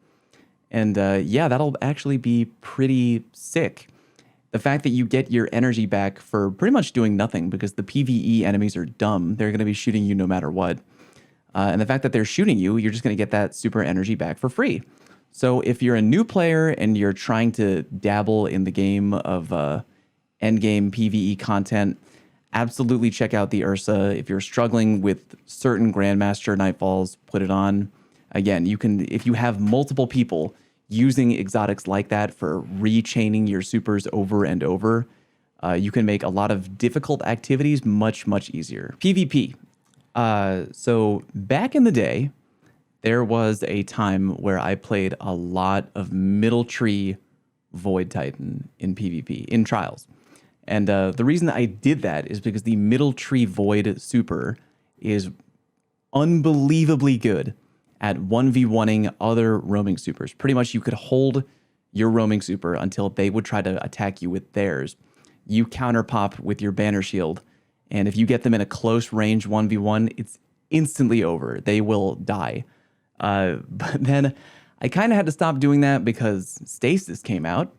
And yeah, that'll actually be pretty sick. The fact that you get your energy back for pretty much doing nothing, because the PvE enemies are dumb. They're going to be shooting you no matter what. And the fact that they're shooting you, you're just going to get that super energy back for free. So if you're a new player and you're trying to dabble in the game of endgame PvE content, absolutely check out the Ursa. If you're struggling with certain Grandmaster Nightfalls, put it on. Again, you can, if you have multiple people using exotics like that for rechaining your supers over and over, you can make a lot of difficult activities much, much easier. PvP. So back in the day, there was a time where I played a lot of Middle Tree Void Titan in PvP, in Trials. And the reason I did that is because the Middle Tree Void super is unbelievably good at 1v1ing other roaming supers. Pretty much you could hold your roaming super until they would try to attack you with theirs. You counter pop with your banner shield, And if you get them in a close range 1v1, it's instantly over. They will die. But then I kind of had to stop doing that because Stasis came out.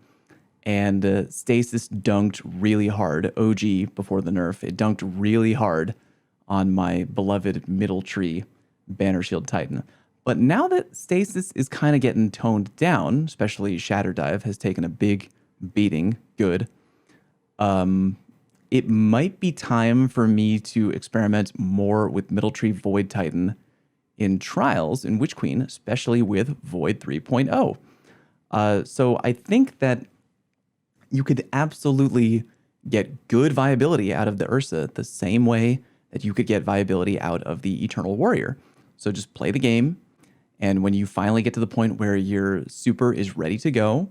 And Stasis dunked really hard. OG before the nerf. It dunked really hard on my beloved middle tree Banner Shield Titan. But now that Stasis is kind of getting toned down, especially Shatter Dive has taken a big beating, good. It might be time for me to experiment more with middle tree Void Titan in Trials in Witch Queen, especially with Void 3.0. So I think that you could absolutely get good viability out of the Ursa the same way that you could get viability out of the Eternal Warrior. So just play the game, and when you finally get to the point where your super is ready to go,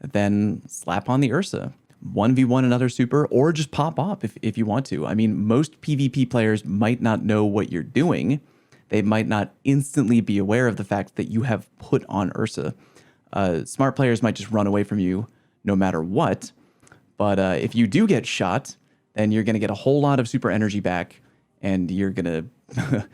then slap on the Ursa. 1v1 another super, or just pop off if you want to. I mean, most PvP players might not know what you're doing. They might not instantly be aware of the fact that you have put on Ursa. Smart players might just run away from you no matter what. But if you do get shot, then you're going to get a whole lot of super energy back, and you're going to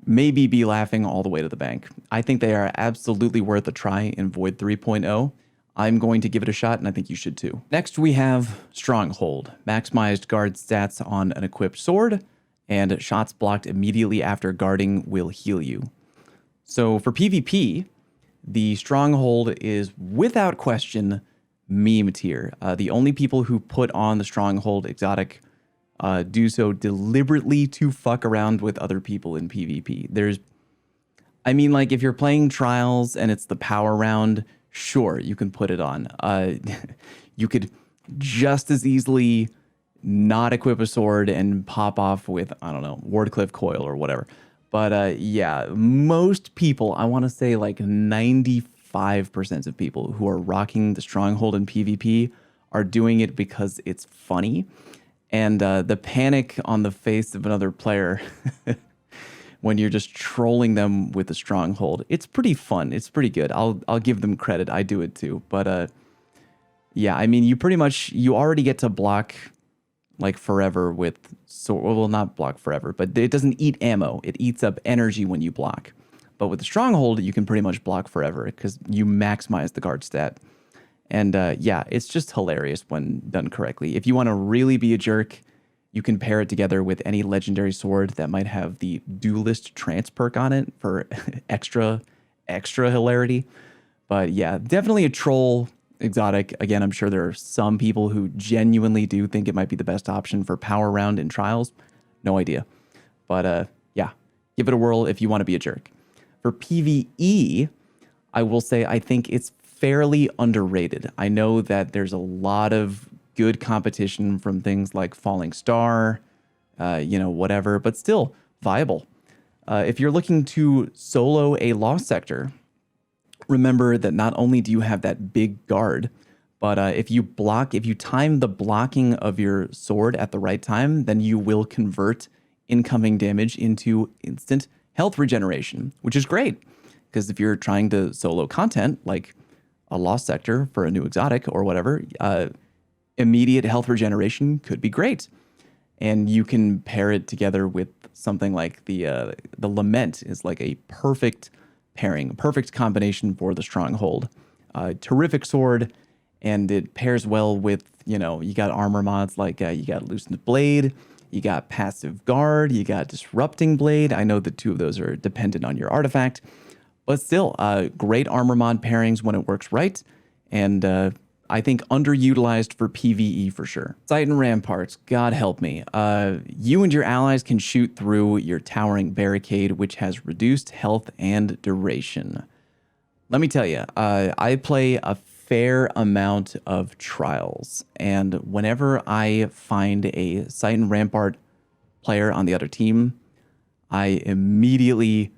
maybe be laughing all the way to the bank. I think they are absolutely worth a try in Void 3.0. I'm going to give it a shot, and I think you should too. Next, we have Stronghold. Maximized guard stats on an equipped sword, and shots blocked immediately after guarding will heal you. So for PvP, the Stronghold is without question meme tier. The only people who put on the Stronghold exotic do so deliberately to fuck around with other people in PvP. I mean, like, if you're playing Trials and it's the power round, sure, you can put it on. You could just as easily not equip a sword and pop off with, I don't know, Wardcliff Coil or whatever. But yeah, most people, I want to say like 95% of people who are rocking the Stronghold in PvP are doing it because it's funny. And the panic on the face of another player when you're just trolling them with the Stronghold, it's pretty fun. It's pretty good. I'll give them credit. I do it too. But yeah, I mean, you already get to block like forever with sword. Well, not block forever, but it doesn't eat ammo. It eats up energy when you block. But with the Stronghold, you can pretty much block forever because you maximize the guard stat. And yeah, it's just hilarious when done correctly. If you want to really be a jerk, you can pair it together with any legendary sword that might have the Duelist Trance perk on it for extra hilarity. But yeah, definitely a troll exotic. Again, I'm sure there are some people who genuinely do think it might be the best option for power round in Trials. No idea. But yeah, give it a whirl if you want to be a jerk. For PvE, I will say I think it's fairly underrated. I know that there's a lot of good competition from things like Falling Star, whatever, but still viable. If you're looking to solo a Lost Sector, remember that not only do you have that big guard, but if you time the blocking of your sword at the right time, then you will convert incoming damage into instant health regeneration, which is great. Because if you're trying to solo content, like a Lost Sector for a new exotic or whatever, immediate health regeneration could be great. And you can pair it together with something like the Lament is like a perfect pairing, perfect combination for the Stronghold. Terrific sword, and it pairs well with, you got armor mods like you got Loosened Blade, you got Passive Guard, you got Disrupting Blade. I know the two of those are dependent on your artifact, but still, great armor mod pairings when it works right, and I think underutilized for PvE for sure. Citan Ramparts, God help me. You and your allies can shoot through your towering barricade, which has reduced health and duration. Let me tell you, I play a fair amount of Trials, and whenever I find a Citan Rampart player on the other team, I immediately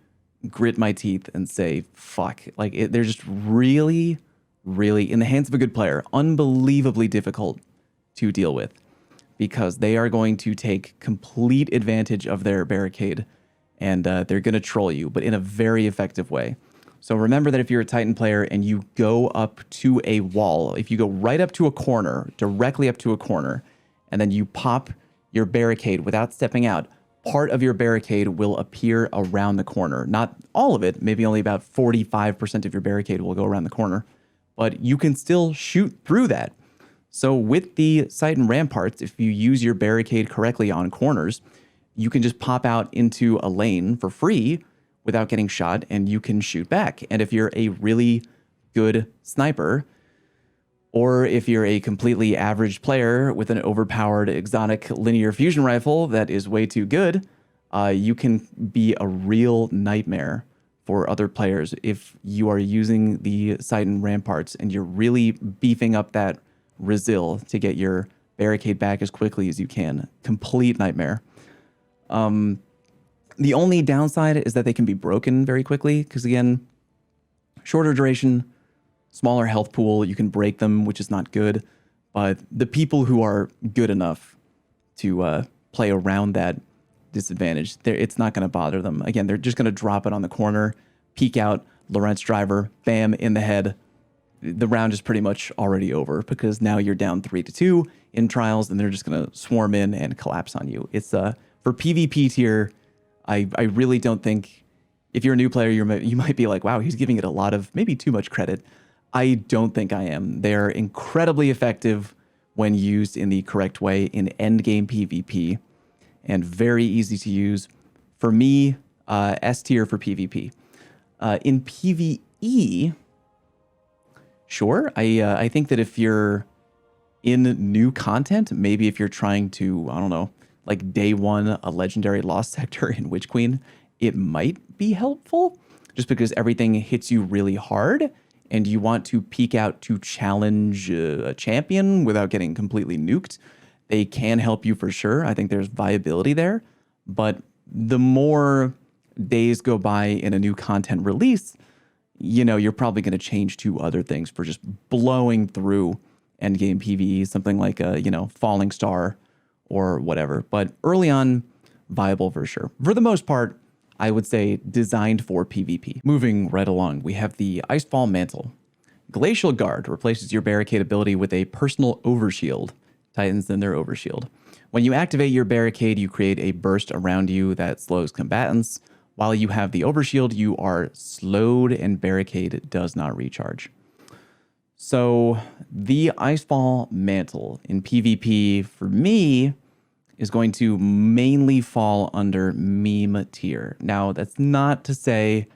grit my teeth and say, fuck. Like, they're just really, in the hands of a good player, unbelievably difficult to deal with, because they are going to take complete advantage of their barricade, and they're going to troll you, but in a very effective way. So remember that if you're a Titan player and you go up to a wall, if you go right up to a corner, directly up to a corner, and then you pop your barricade without stepping out, part of your barricade will appear around the corner. Not all of it, maybe only about 45% of your barricade will go around the corner, but you can still shoot through that. So with the Citan Ramparts, if you use your barricade correctly on corners, you can just pop out into a lane for free without getting shot, and you can shoot back. And if you're a really good sniper, or if you're a completely average player with an overpowered exotic linear fusion rifle that is way too good, you can be a real nightmare for other players if you are using the Citan Ramparts and you're really beefing up that resil to get your barricade back as quickly as you can. Complete nightmare. The only downside is that they can be broken very quickly because, again, shorter duration, smaller health pool, you can break them, which is not good. But the people who are good enough to play around that disadvantage, it's not going to bother them. Again, they're just going to drop it on the corner, peek out, Lorentz driver, bam, in the head. The round is pretty much already over because now you're down 3-2 in trials, and they're just going to swarm in and collapse on you. It's for PvP tier, I really don't think, if you're a new player, you might be like, wow, he's giving it a lot of, maybe too much credit. I don't think I am. They're incredibly effective when used in the correct way in endgame PvP, and very easy to use. For me, S tier for PvP. In PvE, sure, I think that if you're in new content, maybe if you're trying to, I don't know, like day one, a legendary lost sector in Witch Queen, it might be helpful just because everything hits you really hard and you want to peek out to challenge a champion without getting completely nuked. They can help you for sure. I think there's viability there, but the more days go by in a new content release, you know, you're probably going to change to other things for just blowing through endgame PvE, something like a, you know, Falling Star or whatever. But early on, viable for sure. For the most part, I would say designed for PvP. Moving right along, we have the Icefall Mantle. Glacial Guard replaces your barricade ability with a personal overshield. Tightens then their overshield. When you activate your barricade, you create a burst around you that slows combatants. While you have the overshield, you are slowed and barricade does not recharge. So the Icefall Mantle in PvP for me is going to mainly fall under meme tier. Now, that's not to say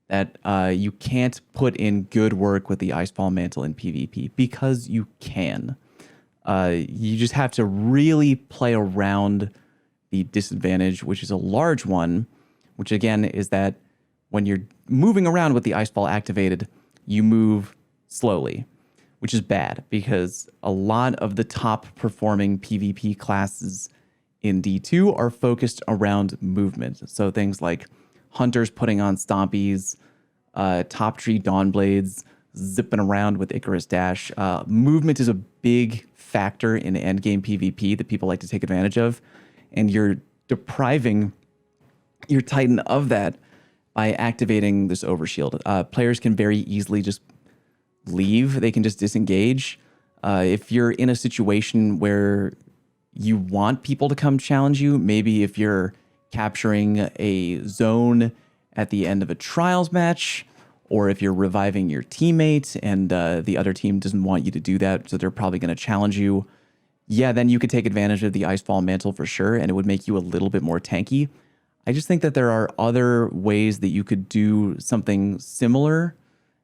that you can't put in good work with the Icefall Mantle in PvP, because you can. You just have to really play around the disadvantage, which is a large one, which again is that when you're moving around with the Icefall activated, you move slowly, which is bad because a lot of the top performing PvP classes in D2 are focused around movement. So things like Hunters putting on Stompies, Top Tree Dawnblades, zipping around with Icarus Dash. Movement is a big factor in endgame PvP that people like to take advantage of, and you're depriving your Titan of that by activating this overshield. Players can very easily just leave. They can just disengage. If you're in a situation where you want people to come challenge you, maybe if you're capturing a zone at the end of a trials match, or if you're reviving your teammate and the other team doesn't want you to do that, so they're probably going to challenge you, yeah, then you could take advantage of the Icefall Mantle for sure, and it would make you a little bit more tanky. I just think that there are other ways that you could do something similar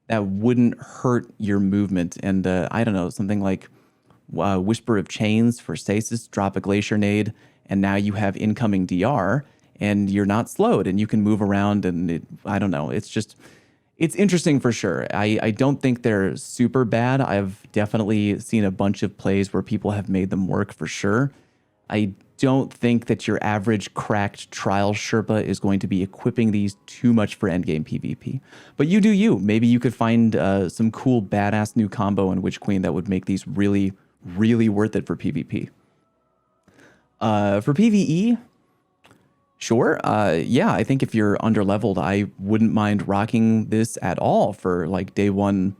that wouldn't hurt your movement. And I don't know, something like Whisper of Chains for stasis, drop a Glacier Nade, and now you have incoming DR, and you're not slowed, and you can move around, and I don't know, it's just, it's interesting for sure. I don't think they're super bad. I've definitely seen a bunch of plays where people have made them work for sure. I don't think that your average cracked trial Sherpa is going to be equipping these too much for endgame PvP. But you do you. Maybe you could find some cool badass new combo in Witch Queen that would make these really, really worth it for PvP. For PvE, sure. Yeah, I think if you're underleveled, I wouldn't mind rocking this at all for like day one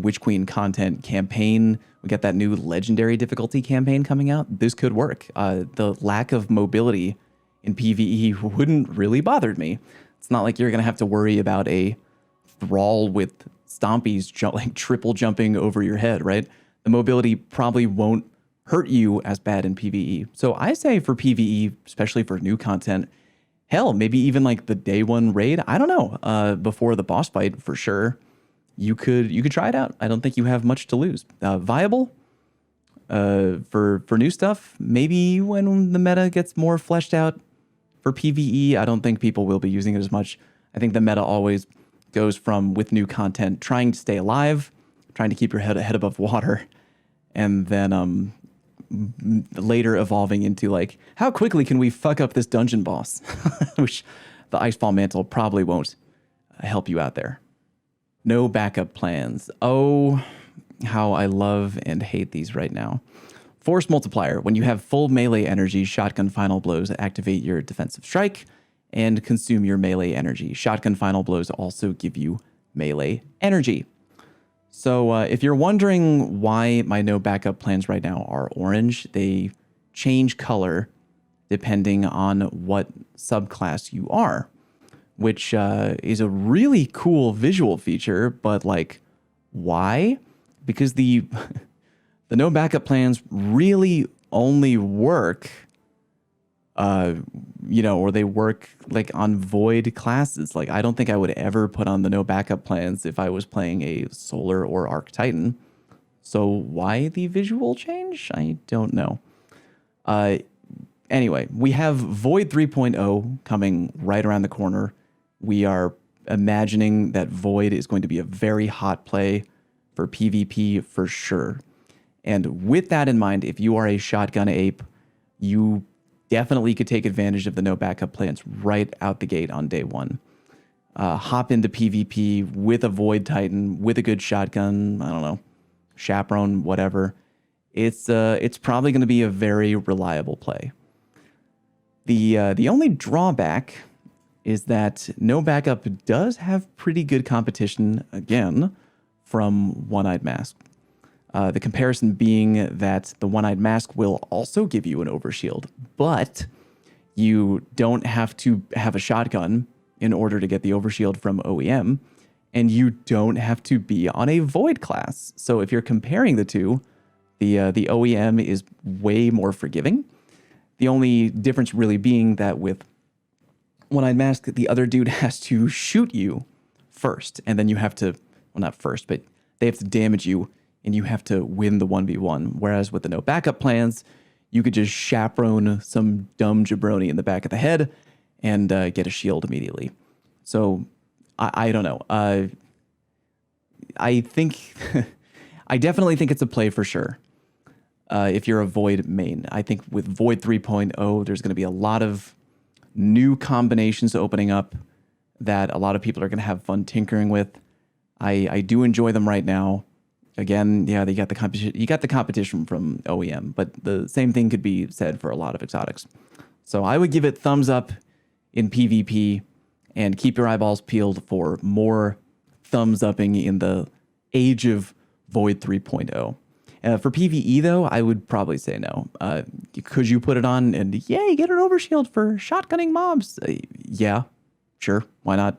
Witch Queen content campaign. We got that new legendary difficulty campaign coming out. This could work. The lack of mobility in PvE wouldn't really bother me. It's not like you're going to have to worry about a thrall with stompies like triple jumping over your head, right? The mobility probably won't hurt you as bad in PvE. So I say for PvE, especially for new content, hell, maybe even like the day one raid, I don't know, before the boss fight for sure, you could try it out. I don't think you have much to lose. Viable for new stuff, maybe when the meta gets more fleshed out. For PvE, I don't think people will be using it as much. I think the meta always goes from, with new content, trying to stay alive, trying to keep your head above water, and then later evolving into like, how quickly can we fuck up this dungeon boss? Which the Icefall Mantle probably won't help you out there. No backup plans. Oh, how I love and hate these right now. Force multiplier. When you have full melee energy, shotgun final blows activate your defensive strike and consume your melee energy. Shotgun final blows also give you melee energy. So if you're wondering why my no backup plans right now are orange, they change color depending on what subclass you are, which is a really cool visual feature, but like, why? Because the no backup plans really only work, or they work like on void classes. Like, I don't think I would ever put on the no backup plans if I was playing a Solar or Arc Titan. So why the visual change? I don't know. Anyway, we have Void 3.0 coming right around the corner. We are imagining that Void is going to be a very hot play for PvP for sure. And with that in mind, if you are a shotgun ape, you definitely could take advantage of the no backup plans right out the gate on day one. Hop into PvP with a Void Titan, with a good shotgun, I don't know, chaperone, whatever. It's probably going to be a very reliable play. The only drawback is that no backup does have pretty good competition, again, from One-Eyed Mask. The comparison being that the One-Eyed Mask will also give you an overshield, but you don't have to have a shotgun in order to get the overshield from OEM, and you don't have to be on a Void class. So if you're comparing the two, the OEM is way more forgiving. The only difference really being that with One-Eyed Mask, the other dude has to shoot you first, and then you have to, well, not first, but they have to damage you, and you have to win the 1v1. Whereas with the no backup plans, you could just chaperone some dumb jabroni in the back of the head and get a shield immediately. So I don't know. I think, I definitely think it's a play for sure. If you're a Void main, I think with Void 3.0, there's going to be a lot of new combinations opening up that a lot of people are going to have fun tinkering with. I do enjoy them right now. Again, yeah, you got the competition from OEM, but the same thing could be said for a lot of exotics. So I would give it thumbs up in PvP and keep your eyeballs peeled for more thumbs upping in the age of Void 3.0. For PvE, though, I would probably say no. Could you put it on and, yay, get an overshield for shotgunning mobs? Yeah, sure, why not?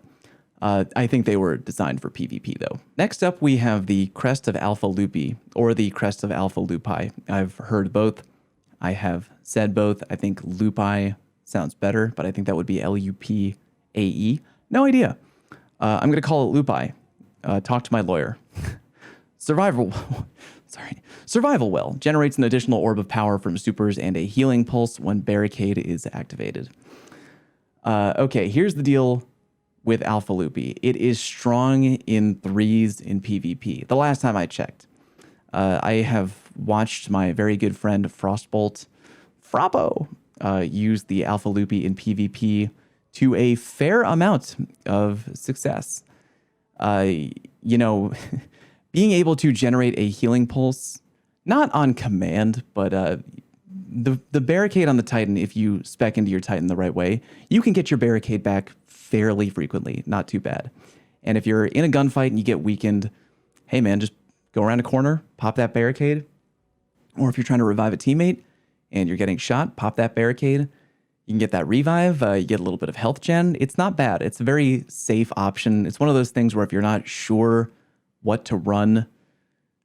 I think they were designed for PvP, though. Next up, we have the Crest of Alpha Lupi, or the Crest of Alpha Lupi. I've heard both. I have said both. I think Lupi sounds better, but I think that would be Lupae. No idea. I'm going to call it Lupi. Talk to my lawyer. Survival Well generates an additional orb of power from supers and a healing pulse when Barricade is activated. Okay, here's the deal with Alpha Lupi. It is strong in 3s in PvP. The last time I checked, I have watched my very good friend Frostbolt Frappo use the Alpha Lupi in PvP to a fair amount of success. Being able to generate a healing pulse, not on command, but the barricade on the Titan, if you spec into your Titan the right way, you can get your barricade back fairly frequently, not too bad. And if you're in a gunfight and you get weakened, hey man, just go around a corner, pop that barricade. Or if you're trying to revive a teammate and you're getting shot, pop that barricade. You can get that revive. You get a little bit of health gen. It's not bad. It's a very safe option. It's one of those things where if you're not sure what to run,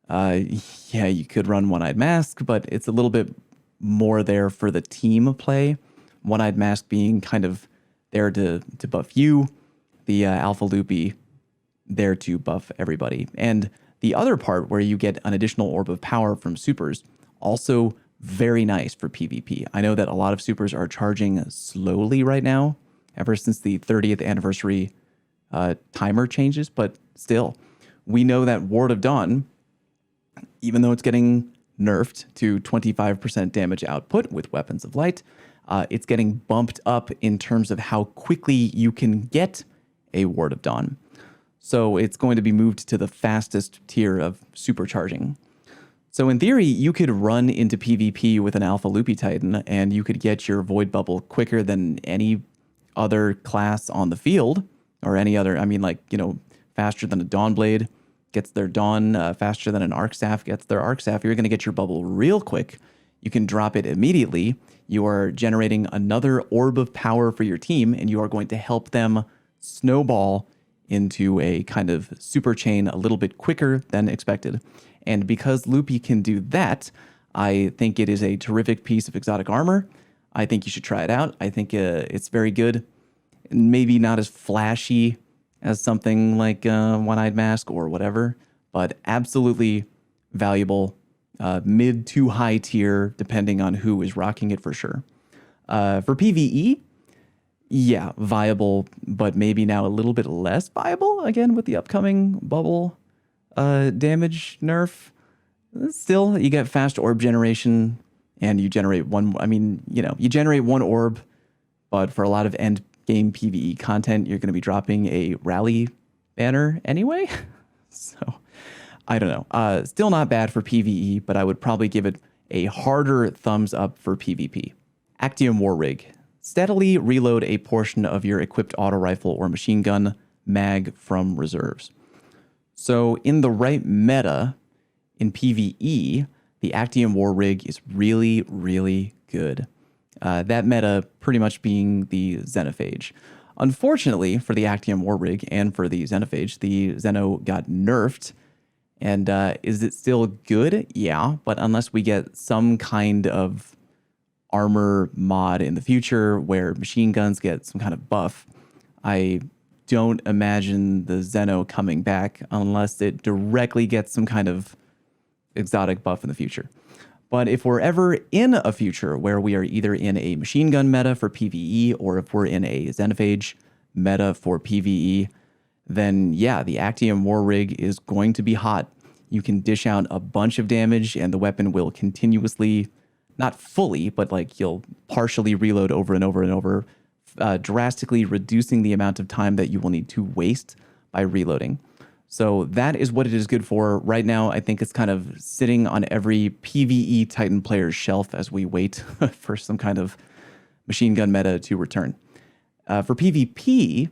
yeah, you could run One-Eyed Mask, but it's a little bit more there for the team play. One-Eyed Mask being kind of there to buff you, the Alpha Lupi there to buff everybody. And the other part where you get an additional Orb of Power from supers, also very nice for PvP. I know that a lot of supers are charging slowly right now, ever since the 30th anniversary timer changes, but still, we know that Ward of Dawn, even though it's getting nerfed to 25% damage output with Weapons of Light, it's getting bumped up in terms of how quickly you can get a Ward of Dawn. So it's going to be moved to the fastest tier of supercharging. So in theory, you could run into PvP with an Alpha Lupi Titan and you could get your Void Bubble quicker than any other class on the field, or any other, I mean, like, you know, faster than a Dawnblade gets their Dawn, faster than an Arc Staff gets their Arc Staff. You're going to get your bubble real quick. You can drop it immediately. You are generating another Orb of Power for your team, and you are going to help them snowball into a kind of super chain a little bit quicker than expected. And because Lupi can do that, I think it is a terrific piece of exotic armor. I think you should try it out. I think it's very good. Maybe not as flashy as something like One-Eyed Mask or whatever, but absolutely valuable. Mid to high tier, depending on who is rocking it for sure. For PvE, yeah, viable, but maybe now a little bit less viable, again, with the upcoming bubble damage nerf. Still, you get fast orb generation, and you generate one, I mean, you know, you generate one orb, but for a lot of end game PvE content, you're going to be dropping a rally banner anyway. So, I don't know. Still not bad for PvE, but I would probably give it a harder thumbs up for PvP. Actium War Rig. Steadily reload a portion of your equipped auto rifle or machine gun mag from reserves. So in the right meta, in PvE, the Actium War Rig is really, really good. That meta pretty much being the Xenophage. Unfortunately for the Actium War Rig and for the Xenophage, the Xeno got nerfed. And is it still good? Yeah, but unless we get some kind of armor mod in the future where machine guns get some kind of buff, I don't imagine the Xeno coming back unless it directly gets some kind of exotic buff in the future. But if we're ever in a future where we are either in a machine gun meta for PvE or if we're in a Xenophage meta for PvE, then yeah, the Actium War Rig is going to be hot. You can dish out a bunch of damage and the weapon will continuously, not fully, but like you'll partially reload over and over and over, drastically reducing the amount of time that you will need to waste by reloading. So that is what it is good for. Right now, I think it's kind of sitting on every PvE Titan player's shelf as we wait for some kind of machine gun meta to return. For PvP,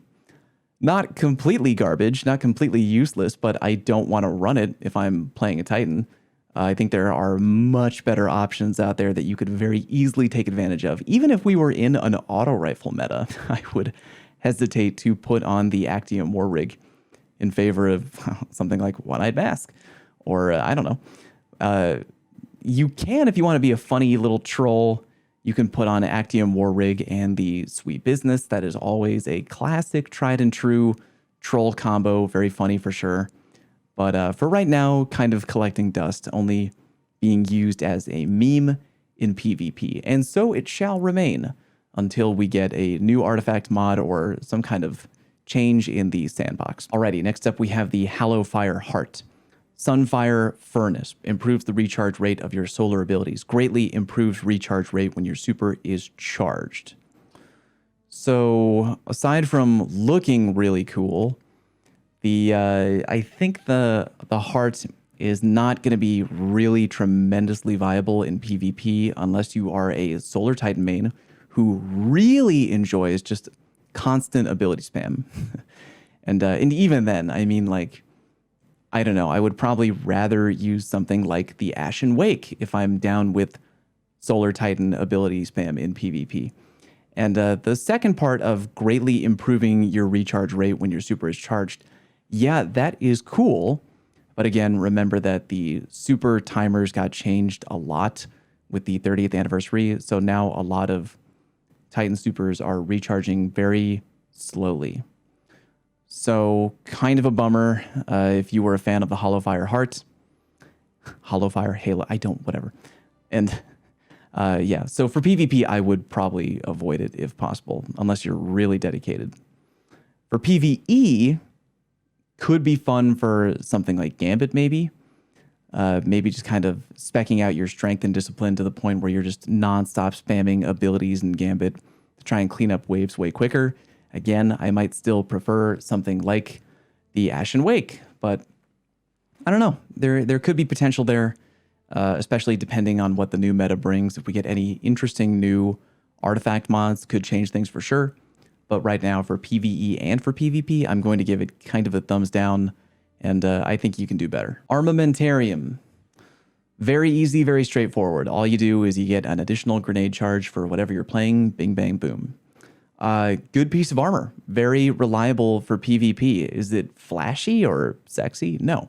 not completely garbage, not completely useless, but I don't want to run it if I'm playing a Titan. I think there are much better options out there that you could very easily take advantage of. Even if we were in an auto rifle meta, I would hesitate to put on the Actium War Rig in favor of something like One-Eyed Mask. Or, I don't know. You can, if you want to be a funny little troll, you can put on Actium War Rig and the Sweet Business. That is always a classic, tried and true troll combo. Very funny for sure. But for right now, kind of collecting dust, only being used as a meme in PvP. And so it shall remain until we get a new artifact mod or some kind of change in the sandbox. Alrighty, next up we have the Hallowfire Heart. Sunfire Furnace improves the recharge rate of your solar abilities. Greatly improves recharge rate when your super is charged. So aside from looking really cool, I think the heart is not going to be really tremendously viable in PvP unless you are a Solar Titan main who really enjoys just constant ability spam. And even then, I mean, like, I don't know. I would probably rather use something like the Ashen Wake if I'm down with Solar Titan ability spam in PvP. And the second part of greatly improving your recharge rate when your super is charged, yeah, that is cool. But again, remember that the super timers got changed a lot with the 30th anniversary. So now a lot of Titan supers are recharging very slowly. So kind of a bummer if you were a fan of the Hallowfire Heart. Hallowfire, Halo, whatever. And yeah, so for PvP, I would probably avoid it if possible, unless you're really dedicated. For PvE, could be fun for something like Gambit, maybe. Maybe just kind of speccing out your strength and discipline to the point where you're just nonstop spamming abilities in Gambit to try and clean up waves way quicker. Again, I might still prefer something like the Ashen Wake, but I don't know. There could be potential there. Especially depending on what the new meta brings. If we get any interesting new artifact mods, could change things for sure. But right now for PvE and for PvP, I'm going to give it kind of a thumbs down, and I think you can do better. Armamentarium. Very easy, very straightforward. All you do is you get an additional grenade charge for whatever you're playing. Bing, bang, boom. Good piece of armor. Very reliable for PvP. Is it flashy or sexy? No.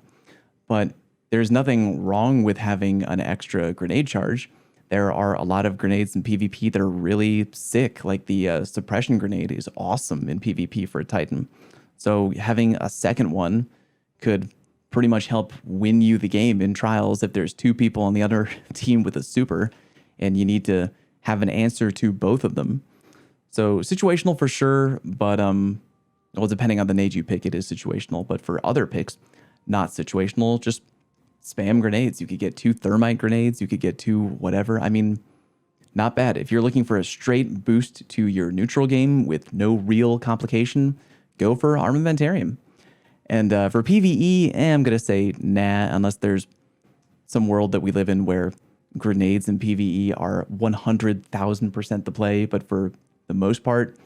But there's nothing wrong with having an extra grenade charge. There are a lot of grenades in PvP that are really sick, like the suppression grenade is awesome in PvP for a Titan. So having a second one could pretty much help win you the game in trials if there's two people on the other team with a super and you need to have an answer to both of them. So situational for sure, but well, depending on the nade you pick, it is situational. But for other picks, not situational, just spam grenades. You could get 2 thermite grenades. You could get 2 whatever. I mean, not bad. If you're looking for a straight boost to your neutral game with no real complication, go for Armamentarium. And for PvE, I'm going to say nah, unless there's some world that we live in where grenades in PvE are 100,000% the play. But for the most part,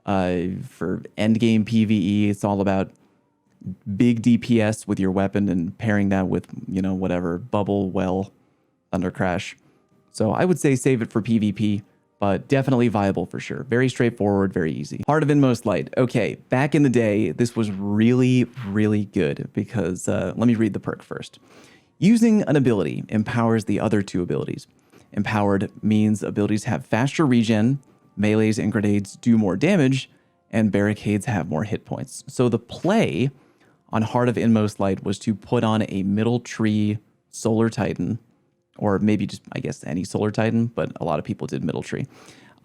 for endgame PvE, it's all about big DPS with your weapon and pairing that with, you know, whatever, bubble, well, thunder crash. So I would say save it for PvP, but definitely viable for sure. Very straightforward, very easy. Heart of Inmost Light. Okay, back in the day, this was really, really good because let me read the perk first. Using an ability empowers the other 2 abilities. Empowered means abilities have faster regen, melees and grenades do more damage, and barricades have more hit points. So the play on Heart of Inmost Light was to put on a middle tree Solar Titan, or maybe just, I guess, any Solar Titan, but a lot of people did middle tree.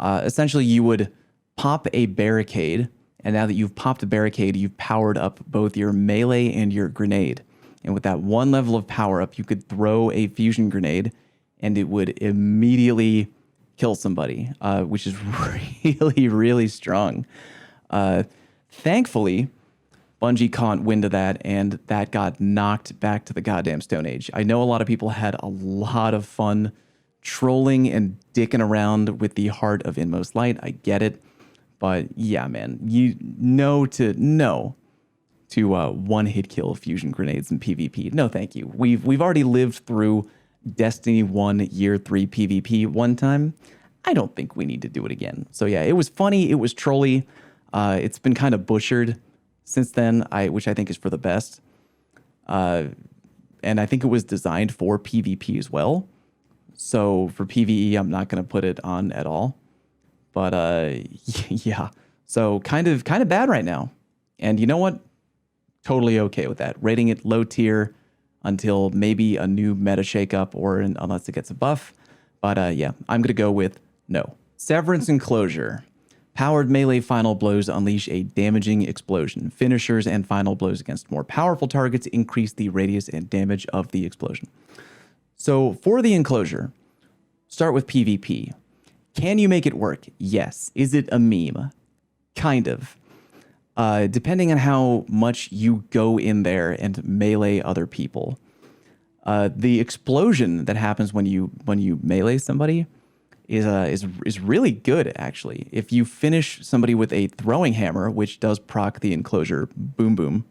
Essentially, you would pop a barricade, and now that you've popped a barricade, you've powered up both your melee and your grenade. And with that one level of power up, you could throw a fusion grenade, and it would immediately kill somebody, which is really, really strong. Thankfully, Bungie caught wind of that, and that got knocked back to the goddamn Stone Age. I know a lot of people had a lot of fun trolling and dicking around with the Heart of Inmost Light. I get it. But yeah, man, you know to one-hit kill fusion grenades in PvP. No, thank you. We've already lived through Destiny 1 Year 3 PvP one time. I don't think we need to do it again. So yeah, it was funny. It was trolly. It's been kind of butchered since then, which I think is for the best. And I think it was designed for PvP as well. So for PvE, I'm not going to put it on at all. But yeah, so kind of bad right now. And you know what? Totally okay with that. Rating it low tier until maybe a new meta shakeup or unless it gets a buff. But yeah, I'm going to go with no. Severance Enclosure. Powered melee final blows unleash a damaging explosion. Finishers and final blows against more powerful targets increase the radius and damage of the explosion. So for the enclosure, start with PvP. Can you make it work? Yes. Is it a meme? Kind of. Depending on how much you go in there and melee other people. The explosion that happens when you melee somebody is really good, actually. If you finish somebody with a throwing hammer, which does proc the enclosure, boom boom,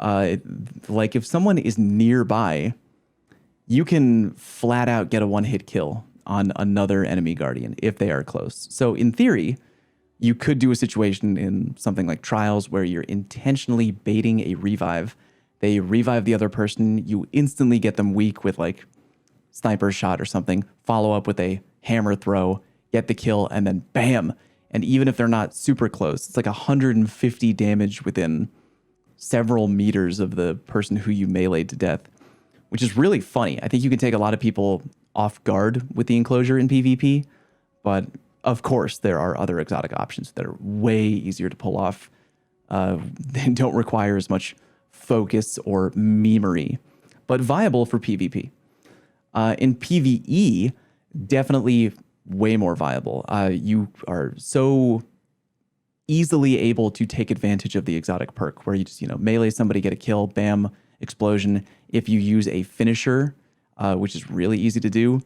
Like if someone is nearby, you can flat out get a one-hit kill on another enemy guardian if they are close. So in theory, you could do a situation in something like Trials where you're intentionally baiting a revive. They revive the other person, you instantly get them weak with like sniper shot or something, follow up with a hammer throw, get the kill, and then bam. And even if they're not super close, it's like 150 damage within several meters of the person who you meleeed to death, which is really funny. I think you can take a lot of people off guard with the enclosure in PvP, but of course there are other exotic options that are way easier to pull off. They don't require as much focus or memory, but viable for PvP. In PvE, definitely way more viable. You are so easily able to take advantage of the exotic perk where you just, melee somebody, get a kill, bam, explosion. If you use a finisher, which is really easy to do,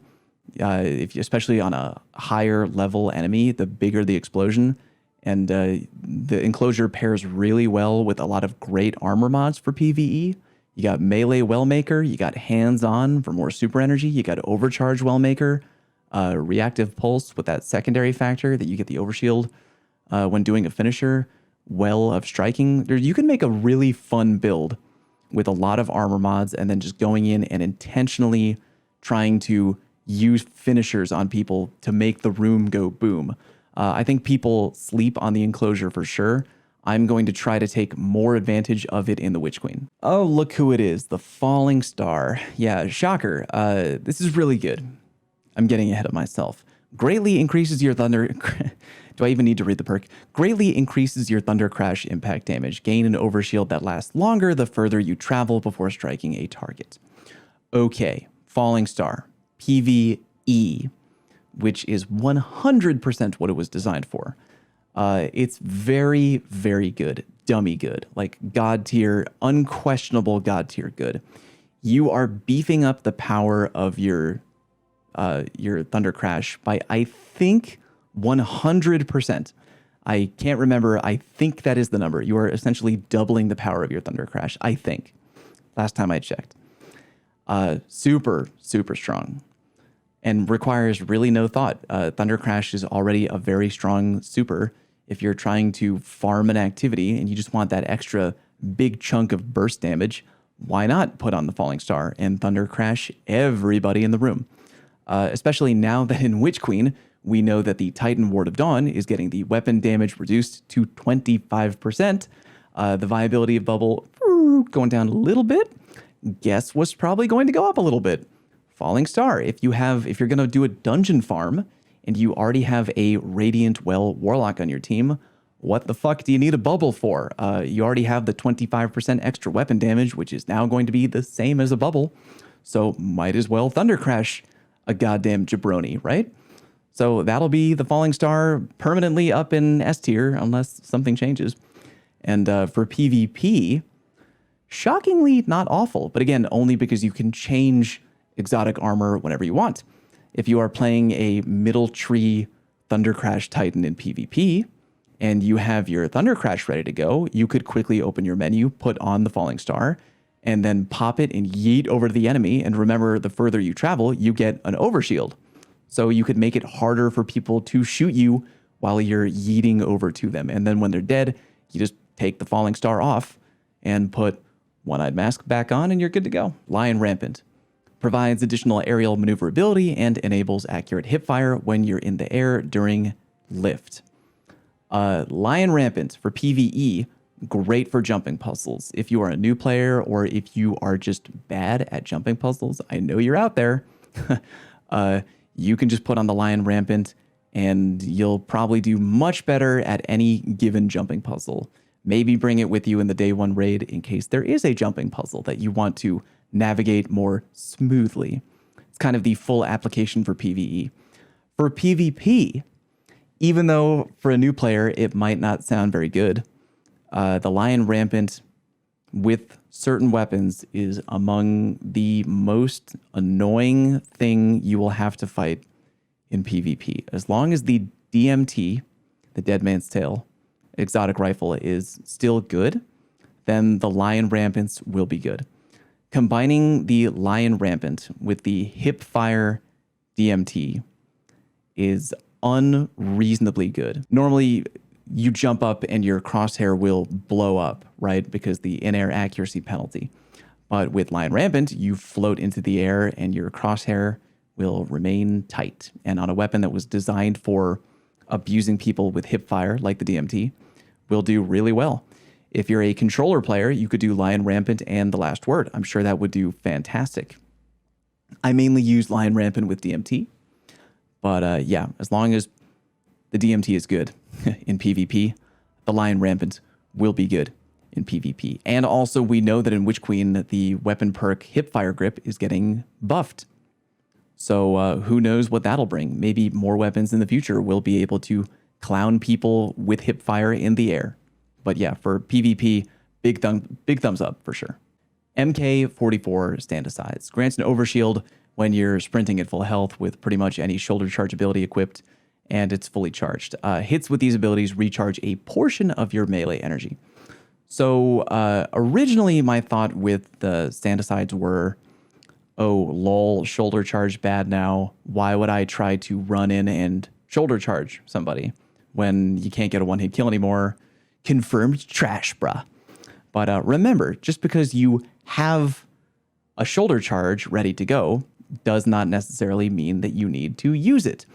especially on a higher level enemy, the bigger the explosion. And the enclosure pairs really well with a lot of great armor mods for PvE. You got melee Wellmaker, you got hands-on for more super energy, you got overcharge Wellmaker, reactive pulse with that secondary factor that you get the overshield when doing a finisher, well of striking. You can make a really fun build with a lot of armor mods and then just going in and intentionally trying to use finishers on people to make the room go boom. I think people sleep on the enclosure for sure. I'm going to try to take more advantage of it in the Witch Queen. Oh, look who it is, the Falling Star. Yeah, shocker. This is really good. I'm getting ahead of myself. Greatly increases your thunder... Do I even need to read the perk? Greatly increases your thunder crash impact damage. Gain an overshield that lasts longer the further you travel before striking a target. Okay, Falling Star. PvE, which is 100% what it was designed for. It's very, very good. Dummy good. Like god tier, unquestionable god tier good. You are beefing up the power of your Thunder Crash by, I think, 100%. I can't remember. I think that is the number. You are essentially doubling the power of your Thunder Crash, I think. Last time I checked. Super, super strong. And requires really no thought. Thunder Crash is already a very strong super. If you're trying to farm an activity and you just want that extra big chunk of burst damage, why not put on the Falling Star and Thunder Crash everybody in the room? Especially now that in Witch Queen, we know that the Titan Ward of Dawn is getting the weapon damage reduced to 25%. The viability of Bubble going down a little bit. Guess what's probably going to go up a little bit? Falling Star. If you're going to do a dungeon farm and you already have a Radiant Well Warlock on your team, what the fuck do you need a Bubble for? You already have the 25% extra weapon damage, which is now going to be the same as a Bubble. So might as well Thunder Crash a goddamn jabroni, right? So that'll be the Falling Star permanently up in S tier unless something changes. And for PvP, shockingly not awful, but again, only because you can change exotic armor whenever you want. If you are playing a middle tree Thunder Crash Titan in PvP, and you have your Thunder Crash ready to go, you could quickly open your menu, put on the Falling Star, and then pop it and yeet over to the enemy. And remember, the further you travel, you get an overshield. So you could make it harder for people to shoot you while you're yeeting over to them. And then when they're dead, you just take the Falling Star off and put One-Eyed Mask back on and you're good to go. Lion Rampant provides additional aerial maneuverability and enables accurate hipfire when you're in the air during lift. Lion Rampant for PvE, great for jumping puzzles. If you are a new player or if you are just bad at jumping puzzles, I know you're out there. You can just put on the Lion Rampant and you'll probably do much better at any given jumping puzzle. Maybe bring it with you in the day one raid in case there is a jumping puzzle that you want to navigate more smoothly. It's kind of the full application for PvE. For PvP, even though for a new player it might not sound very good, the Lion Rampant with certain weapons is among the most annoying thing you will have to fight in PvP. As long as the DMT, the Dead Man's Tale, exotic rifle is still good, then the Lion Rampants will be good. Combining the Lion Rampant with the Hipfire DMT is unreasonably good. Normally, you jump up and your crosshair will blow up, right? Because the in-air accuracy penalty. But with Lion Rampant, you float into the air and your crosshair will remain tight. And on a weapon that was designed for abusing people with hipfire, like the DMT, will do really well. If you're a controller player, you could do Lion Rampant and the Last Word. I'm sure that would do fantastic. I mainly use Lion Rampant with DMT. But yeah, as long as the DMT is good in PvP, the Lion Rampant will be good in PvP. And also, we know that in Witch Queen, the weapon perk Hipfire Grip is getting buffed. So who knows what that'll bring. Maybe more weapons in the future will be able to clown people with Hipfire in the air. But yeah, for PvP, big thumbs up for sure. MK44 Stand Asides grants an overshield when you're sprinting at full health with pretty much any shoulder charge ability equipped, and it's fully charged. Hits with these abilities recharge a portion of your melee energy. So originally my thought with the Stand Asides were, oh, lol, shoulder charge bad now. Why would I try to run in and shoulder charge somebody when you can't get a one-hit kill anymore? Confirmed trash, bruh. But remember, just because you have a shoulder charge ready to go does not necessarily mean that you need to use it.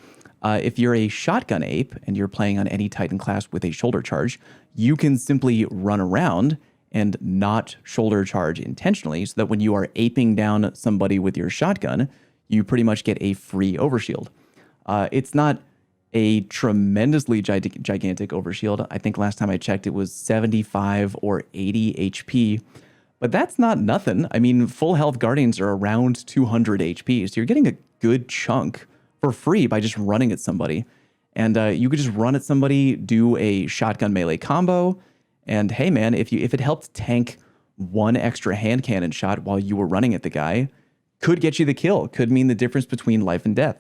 If you're a shotgun ape and you're playing on any Titan class with a shoulder charge, you can simply run around and not shoulder charge intentionally so that when you are aping down somebody with your shotgun, you pretty much get a free overshield. It's not a tremendously gigantic overshield. I think last time I checked it was 75 or 80 HP, but that's not nothing. I mean, full health Guardians are around 200 HP, so you're getting a good chunk for free by just running at somebody. And you could just run at somebody, do a shotgun melee combo, and hey man, if it helped tank one extra hand cannon shot while you were running at the guy, could get you the kill, could mean the difference between life and death.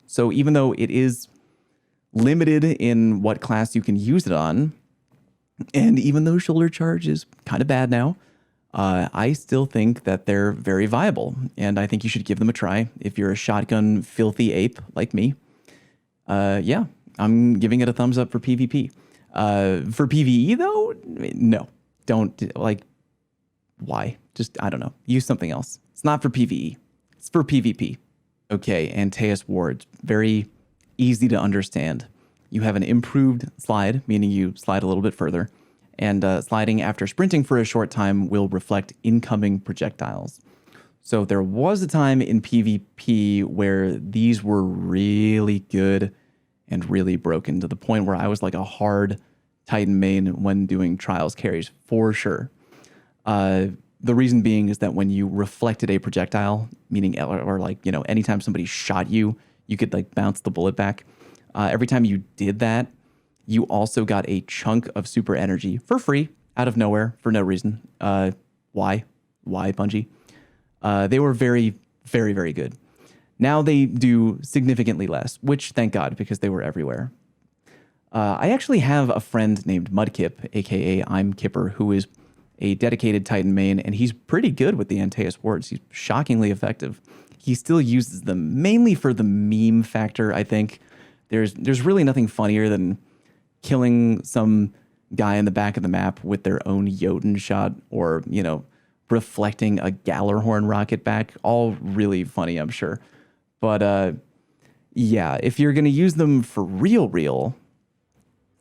So even though it is limited in what class you can use it on, and even though shoulder charge is kind of bad now, I still think that they're very viable, and I think you should give them a try if you're a shotgun filthy ape like me. Yeah, I'm giving it a thumbs up for PvP. For PvE though, no, don't, like, why? Just, I don't know, use something else. It's not for PvE, it's for PvP. Okay, Antaeus Wards, very easy to understand. You have an improved slide, meaning you slide a little bit further, and sliding after sprinting for a short time will reflect incoming projectiles. So there was a time in PvP where these were really good and really broken to the point where I was like a hard Titan main when doing trials carries for sure. The reason being is that when you reflected a projectile, meaning or like, you know, anytime somebody shot you, you could like bounce the bullet back. Every time you did that, you also got a chunk of super energy for free, out of nowhere, for no reason. Why? Why, Bungie? They were very, very, very good. Now they do significantly less, which thank God, because they were everywhere. I actually have a friend named Mudkip, aka I'm Kipper, who is a dedicated Titan main, and he's pretty good with the Antaeus Wards. He's shockingly effective. He still uses them mainly for the meme factor, I think. There's really nothing funnier than killing some guy in the back of the map with their own Jotun shot, or, you know, reflecting a Gallarhorn rocket back. All really funny, I'm sure. But yeah, if you're going to use them for real,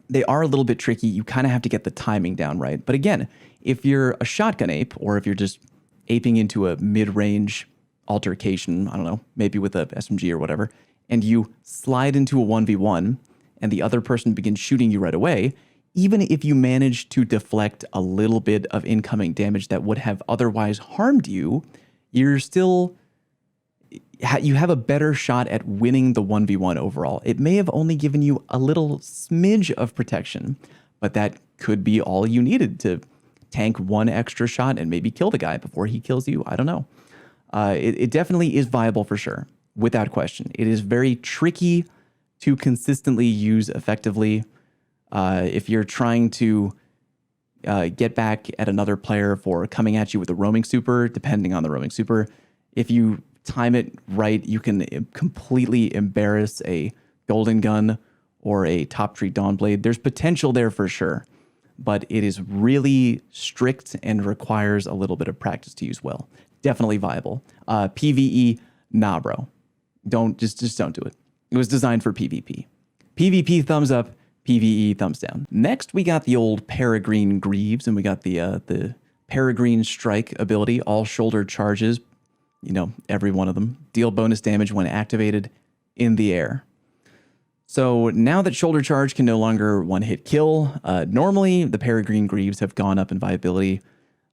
they are a little bit tricky. You kind of have to get the timing down right. But again, if you're a shotgun ape, or if you're just aping into a mid-range altercation, I don't know, maybe with a SMG or whatever, and you slide into a 1v1 and the other person begins shooting you right away, even if you manage to deflect a little bit of incoming damage that would have otherwise harmed you, you're still, you have a better shot at winning the 1v1 overall. It may have only given you a little smidge of protection, but that could be all you needed to tank one extra shot and maybe kill the guy before he kills you. I don't know. It definitely is viable for sure, without question. It is very tricky to consistently use effectively. If you're trying to get back at another player for coming at you with a roaming super, depending on the roaming super. If you time it right, you can completely embarrass a Golden Gun or a Top Tree Dawnblade. There's potential there for sure, but it is really strict and requires a little bit of practice to use well. Definitely viable. PvE, nah, bro. Just don't do it. It was designed for PvP. PvP, thumbs up. PvE, thumbs down. Next, we got the old Peregrine Greaves, and we got the Peregrine Strike ability. All shoulder charges, every one of them, deal bonus damage when activated in the air. So now that shoulder charge can no longer one-hit kill, normally the Peregrine Greaves have gone up in viability.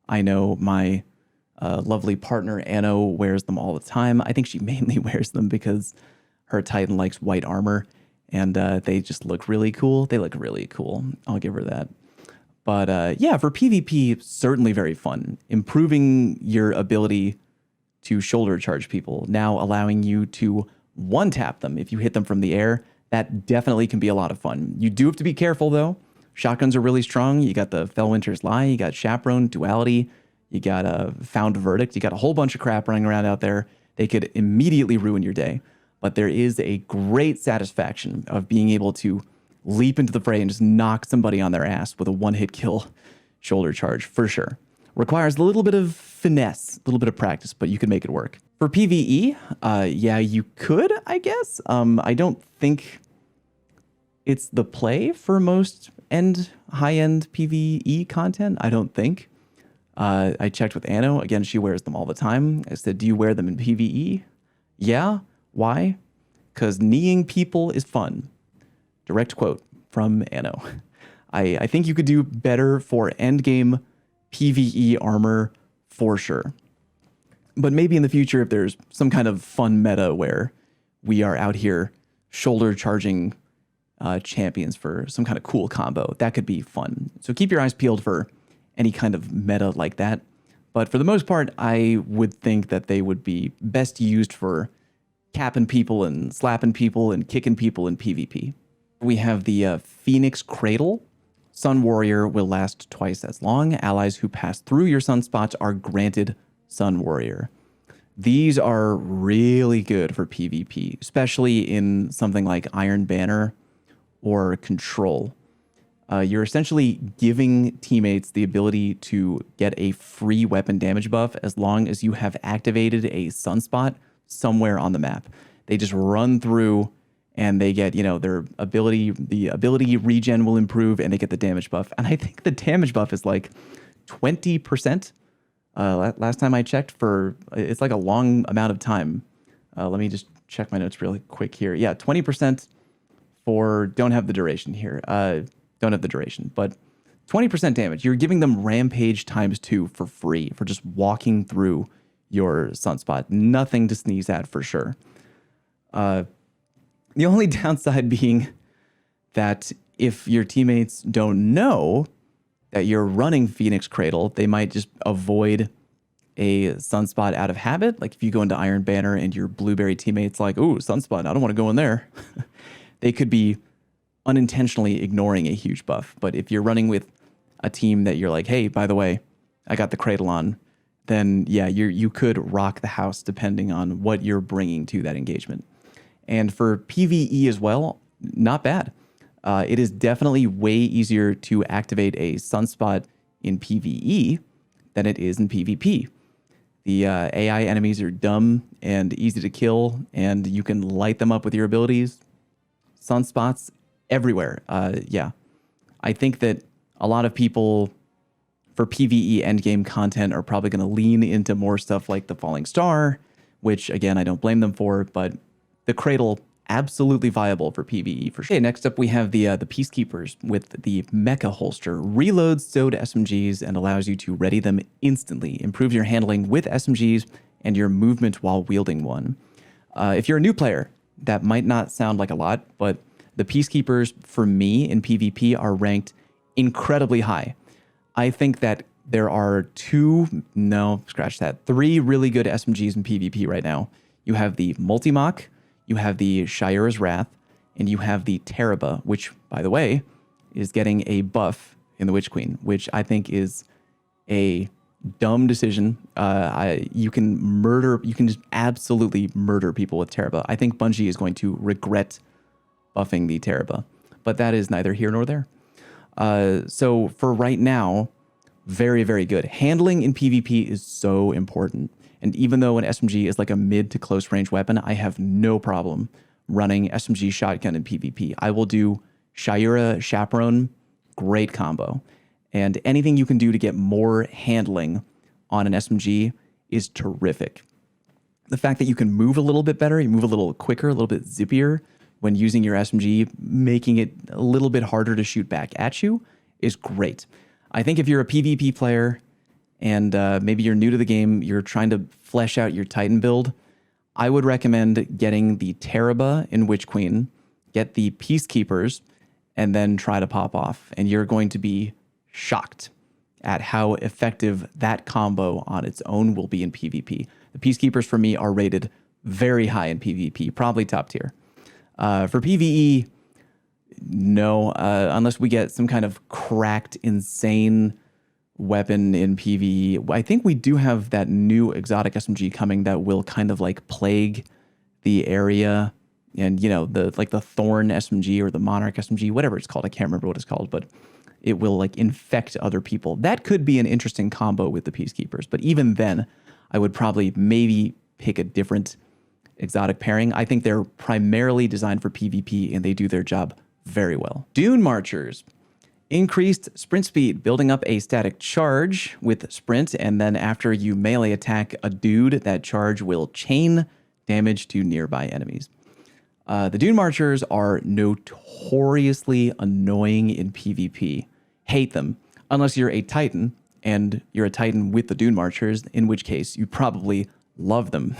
I know my lovely partner, Anno, wears them all the time. I think she mainly wears them because her Titan likes white armor, and they just look really cool. They look really cool. I'll give her that. But yeah, for PvP, certainly very fun. Improving your ability to shoulder charge people, now allowing you to one-tap them if you hit them from the air. That definitely can be a lot of fun. You do have to be careful, though. Shotguns are really strong. You got the Fellwinter's Lie, you got Chaperone, Duality, you got a Found Verdict, you got a whole bunch of crap running around out there. They could immediately ruin your day. But there is a great satisfaction of being able to leap into the fray and just knock somebody on their ass with a one-hit kill shoulder charge, for sure. Requires a little bit of finesse, a little bit of practice, but you can make it work. For PvE, yeah, you could, I guess. I don't think it's the play for most high-end PvE content. I don't think. I checked with Anno. Again, she wears them all the time. I said, do you wear them in PvE? Yeah. Why? Because kneeing people is fun. Direct quote from Anno. I think you could do better for endgame PvE armor for sure. But maybe in the future, if there's some kind of fun meta where we are out here shoulder charging champions for some kind of cool combo, that could be fun. So keep your eyes peeled for any kind of meta like that. But for the most part, I would think that they would be best used for capping people and slapping people and kicking people in PvP. We have the Phoenix Cradle. Sun Warrior will last twice as long. Allies who pass through your sunspots are granted Sun Warrior. These are really good for PvP, especially in something like Iron Banner or Control. You're essentially giving teammates the ability to get a free weapon damage buff as long as you have activated a sunspot somewhere on the map. They just run through and they get, their ability, the ability regen will improve and they get the damage buff. And I think the damage buff is like 20%. Last time I checked it's like a long amount of time. Let me just check my notes really quick here. Yeah, 20% don't have the duration here. Don't have the duration, but 20% damage. You're giving them Rampage ×2 for free for just walking through your sunspot. Nothing to sneeze at for sure. The only downside being that if your teammates don't know that you're running Phoenix Cradle, they might just avoid a sunspot out of habit. Like if you go into Iron Banner and your Blueberry teammates like, ooh, sunspot, I don't want to go in there. They could be unintentionally ignoring a huge buff. But if you're running with a team that you're like, hey, by the way, I got the Cradle on, then yeah, you could rock the house depending on what you're bringing to that engagement. And for PvE as well, not bad. It is definitely way easier to activate a sunspot in PvE than it is in PvP. The AI enemies are dumb and easy to kill, and you can light them up with your abilities. Sunspots everywhere. Yeah, I think that a lot of people for PvE endgame content are probably going to lean into more stuff like the Falling Star, which again, I don't blame them for, but the Cradle, absolutely viable for PvE for sure. Okay, next up we have the Peacekeepers with the Mecha Holster. Reloads stowed SMGs and allows you to ready them instantly. Improves your handling with SMGs and your movement while wielding one. If you're a new player, that might not sound like a lot, but the Peacekeepers for me in PvP are ranked incredibly high. I think that there are three really good SMGs in PvP right now. You have the Multimach, you have the Shayura's Wrath, and you have the Teraba, which, by the way, is getting a buff in the Witch Queen, which I think is a dumb decision. You can just absolutely murder people with Teraba. I think Bungie is going to regret buffing the Teraba, but that is neither here nor there. So for right now, very, very good. Handling in PvP is so important. And even though an SMG is like a mid to close range weapon, I have no problem running SMG shotgun in PvP. I will do Shayura Chaperone, great combo. And anything you can do to get more handling on an SMG is terrific. The fact that you can move a little bit better, you move a little quicker, a little bit zippier when using your SMG, making it a little bit harder to shoot back at you is great. I think if you're a PvP player and maybe you're new to the game, you're trying to flesh out your Titan build, I would recommend getting the Teraba in Witch Queen, get the Peacekeepers, and then try to pop off. And you're going to be shocked at how effective that combo on its own will be in PvP. The Peacekeepers for me are rated very high in PvP, probably top tier. For PvE, no, unless we get some kind of cracked, insane weapon in PvE. I think we do have that new exotic SMG coming that will kind of like plague the area, and you know, the Thorn SMG or the Monarch SMG, whatever it's called. I can't remember what it's called, but it will like infect other people. That could be an interesting combo with the Peacekeepers, but even then, I would probably maybe pick a different exotic pairing. I think they're primarily designed for PvP and they do their job very well. Dune Marchers. Increased sprint speed, building up a static charge with sprint, and then after you melee attack a dude, that charge will chain damage to nearby enemies. The Dune Marchers are notoriously annoying in PvP. Hate them, unless you're a Titan, and you're a Titan with the Dune Marchers, in which case you probably love them.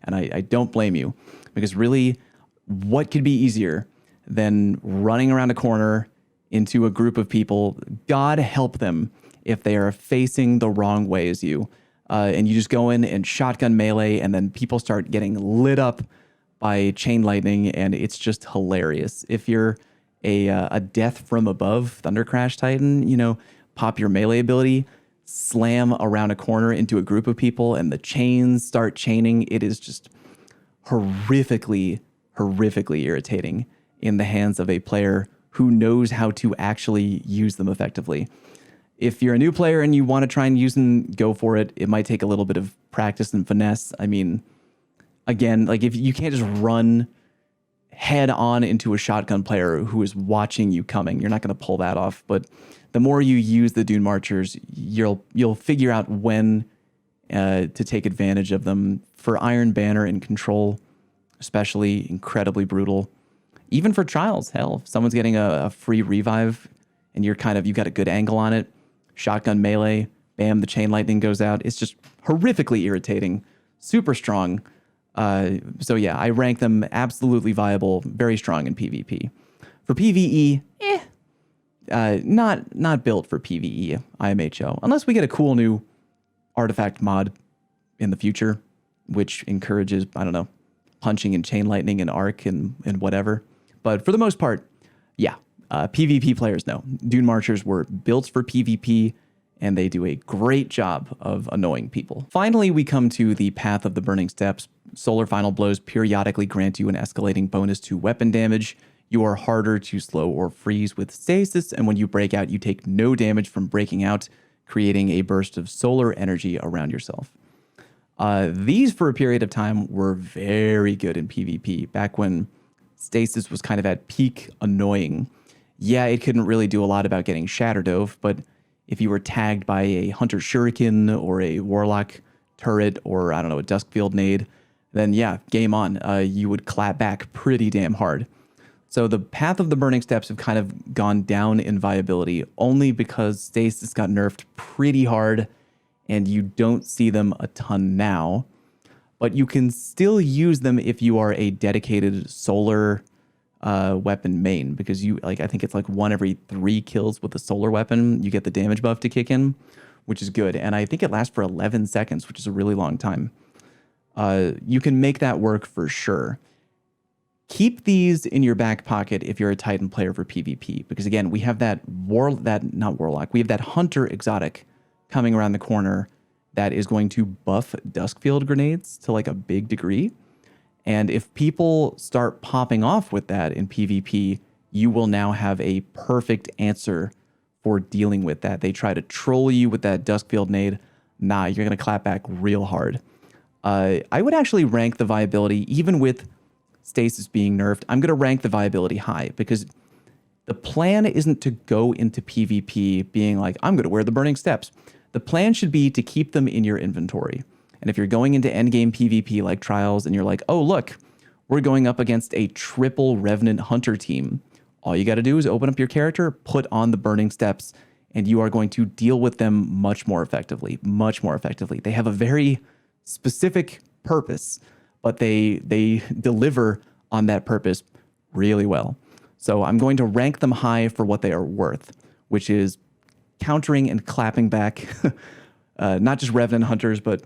And I don't blame you, because really, what could be easier than running around a corner into a group of people? God help them if they are facing the wrong way as you. And you just go in and shotgun melee, and then people start getting lit up by chain lightning, and it's just hilarious. If you're a death from above Thundercrash Titan, you know, pop your melee ability, slam around a corner into a group of people, and the chains start chaining. It is just horrifically irritating in the hands of a player who knows how to actually use them effectively. If you're a new player and you want to try and use them, go for it. It might take a little bit of practice and finesse. I mean, again, like if you can't just run head on into a shotgun player who is watching you coming, you're not going to pull that off. But the more you use the Dune Marchers, you'll figure out when to take advantage of them. For Iron Banner and Control, especially, incredibly brutal. Even for Trials, hell, if someone's getting a free revive and you've got a good angle on it, shotgun melee, bam, the chain lightning goes out. It's just horrifically irritating, super strong. So yeah, I rank them absolutely viable, very strong in PvP. For PvE, not built for PvE, IMHO, unless we get a cool new artifact mod in the future, which encourages, I don't know, punching and chain lightning and arc and whatever. But for the most part, yeah, PvP players know. Dune Marchers were built for PvP, and they do a great job of annoying people. Finally, we come to the Path of the Burning Steps. Solar Final Blows periodically grant you an escalating bonus to weapon damage. You are harder to slow or freeze with stasis, and when you break out, you take no damage from breaking out, creating a burst of solar energy around yourself. These, for a period of time, were very good in PvP, back when stasis was kind of at peak annoying. Yeah, it couldn't really do a lot about getting Shatter Dove, but if you were tagged by a Hunter Shuriken or a Warlock turret or, I don't know, a Duskfield nade, then yeah, game on. You would clap back pretty damn hard. So the Path of the Burning Steps have kind of gone down in viability only because stasis got nerfed pretty hard and you don't see them a ton now. But you can still use them if you are a dedicated solar weapon main, because I think it's like 1 every 3 kills with a solar weapon, you get the damage buff to kick in, which is good. And I think it lasts for 11 seconds, which is a really long time. You can make that work for sure. Keep these in your back pocket if you're a Titan player for PvP, because again, we have that we have that Hunter exotic coming around the corner that is going to buff Duskfield grenades to like a big degree. And if people start popping off with that in PvP, you will now have a perfect answer for dealing with that. They try to troll you with that Duskfield nade. Nah, you're going to clap back real hard. I would actually rank the viability, even with stasis being nerfed, I'm going to rank the viability high, because the plan isn't to go into PvP being like, I'm going to wear the burning steps. The plan should be to keep them in your inventory. And if you're going into endgame PvP like Trials and you're like, oh, look, we're going up against a triple Revenant Hunter team, all you got to do is open up your character, put on the burning steps, and you are going to deal with them much more effectively, much more effectively. They have a very specific purpose, but they deliver on that purpose really well. So I'm going to rank them high for what they are worth, which is countering and clapping back, not just Revenant Hunters, but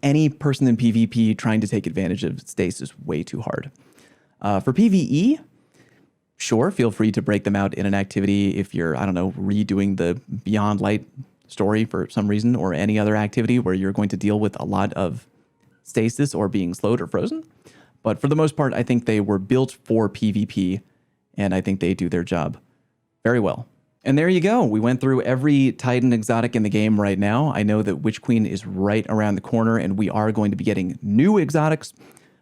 any person in PvP trying to take advantage of stasis way too hard. For PvE, sure, feel free to break them out in an activity if you're, I don't know, redoing the Beyond Light story for some reason, or any other activity where you're going to deal with a lot of stasis or being slowed or frozen. But for the most part, I think they were built for PvP, and I think they do their job very well. And there you go. We went through every Titan exotic in the game right now. I know that Witch Queen is right around the corner, and we are going to be getting new exotics,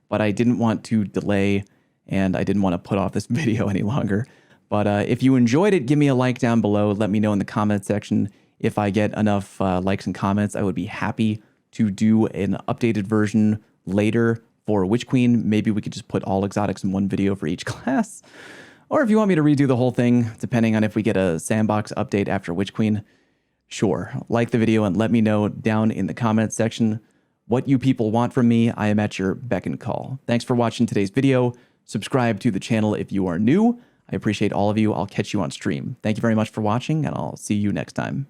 but I didn't want to delay, and I didn't want to put off this video any longer. But if you enjoyed it, give me a like down below. Let me know in the comment section. If I get enough likes and comments, I would be happy to do an updated version later for Witch Queen. Maybe we could just put all exotics in one video for each class. Or if you want me to redo the whole thing, depending on if we get a sandbox update after Witch Queen, sure. Like the video and let me know down in the comments section what you people want from me. I am at your beck and call. Thanks for watching today's video. Subscribe to the channel if you are new. I appreciate all of you. I'll catch you on stream. Thank you very much for watching, and I'll see you next time.